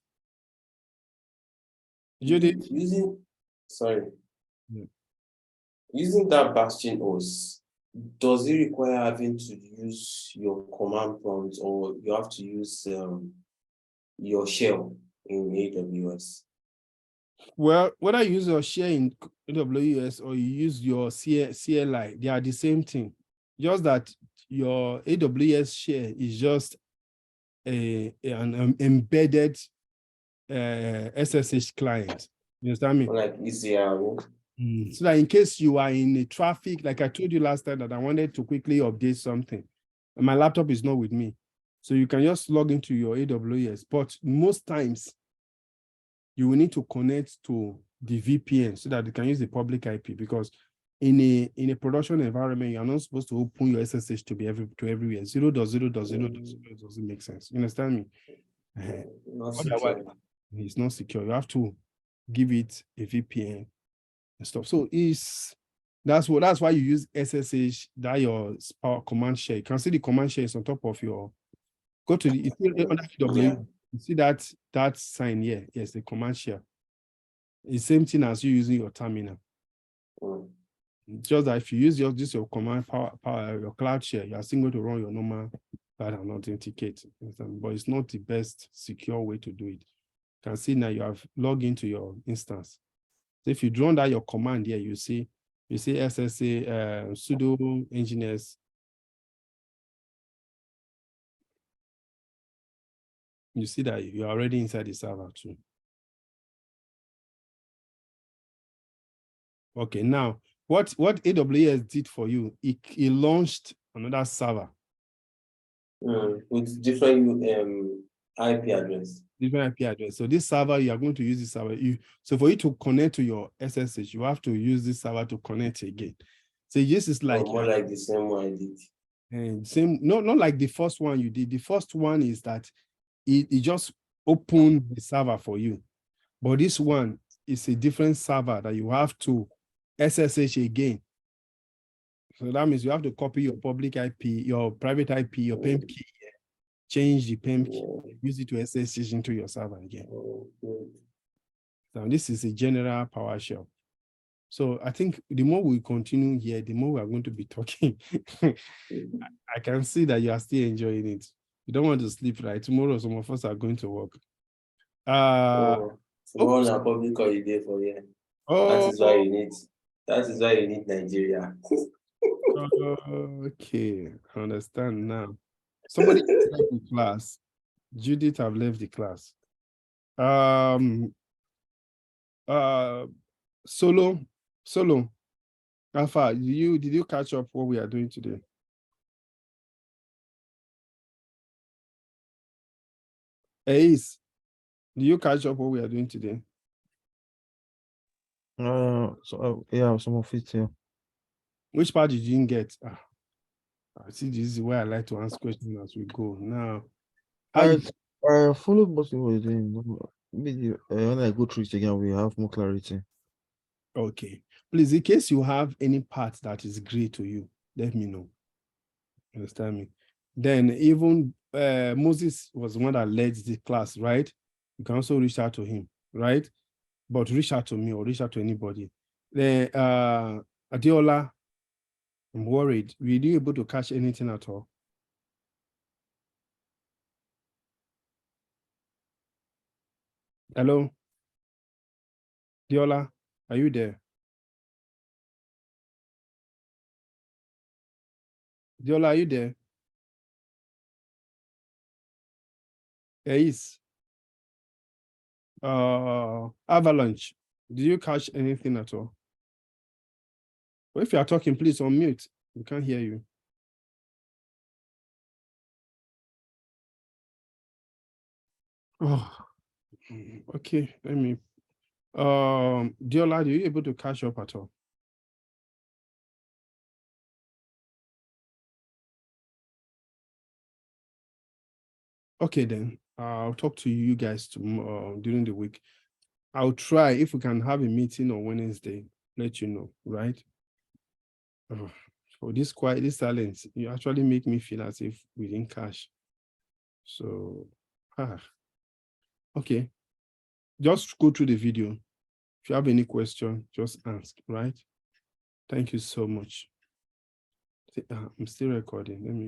Using that bastion host, does it require having to use your command prompt, or you have to use your shell in AWS? Well, whether you use your share in AWS or you use your CLI, they are the same thing. Just that your AWS share is just an embedded SSH client. You understand me? Like easier. So that in case you are in a traffic, like I told you last time that I wanted to quickly update something, and my laptop is not with me. So you can just log into your AWS, but most times you will need to connect to the VPN so that you can use the public IP, because in a production environment, you're not supposed to open your SSH to everywhere. 0.0.0.0 doesn't make sense. You understand me? Otherwise, it's not secure. You have to give it a VPN and stuff. So that's why you use SSH, that your command share. You can see the command share is on top of your, go to the AWS. You see that sign here? Yes, the command share. It's the same thing as you using your terminal. Just that if you use your command power your cloud share, you are still going to run your normal cloud and authenticate. But it's not the best secure way to do it. You can see now you have logged into your instance. So if you run that your command here, you see SSA sudo nginx. You see that you're already inside the server too. Okay, now what AWS did for you, it launched another server. With different IP address. Different IP address. So this server, you are going to use this server. So for you to connect to your SSH, you have to use this server to connect again. So this is like more like the same one I did. And same, not like the first one you did. The first one is that it just opened the server for you. But this one is a different server that you have to SSH again. So that means you have to copy your public IP, your private IP, your PEM key, change the PEM key, use it to SSH into your server again. Now this is a general PowerShell. So I think the more we continue here, the more we are going to be talking. I can see that you are still enjoying it. You don't want to sleep, right? Tomorrow, some of us are going to work. Tomorrow na public holiday for you. That is why you need Nigeria. Okay, I understand now. Somebody left the class. Judith have left the class. Solo, Alpha, did you catch up what we are doing today? Ace, do you catch up what we are doing today? Yeah, some of it, yeah. Which part did you didn't get? I see, this is where I like to answer questions as we go. Now, I followed what you were doing. Maybe when I go through it again, we have more clarity. Okay. Please, in case you have any part that is gray to you, let me know. Understand me? Then even Moses was the one that led the class, right? You can also reach out to him, right? But reach out to me or reach out to anybody. Then Adiola, I'm worried. Were you able to catch anything at all? Hello? Diola, are you there? Diola, are you there? There is. Avalanche, did you catch anything at all? Well, if you are talking, please unmute. We can't hear you. Oh, okay. Let me. Diola, are you able to catch up at all? Okay, then I'll talk to you guys during the week. I'll try if we can have a meeting on Wednesday. Let you know, right? For this quiet, this silence, you actually make me feel as if we didn't cash. So, okay. Just go through the video. If you have any question, just ask, right? Thank you so much. I'm still recording. Let me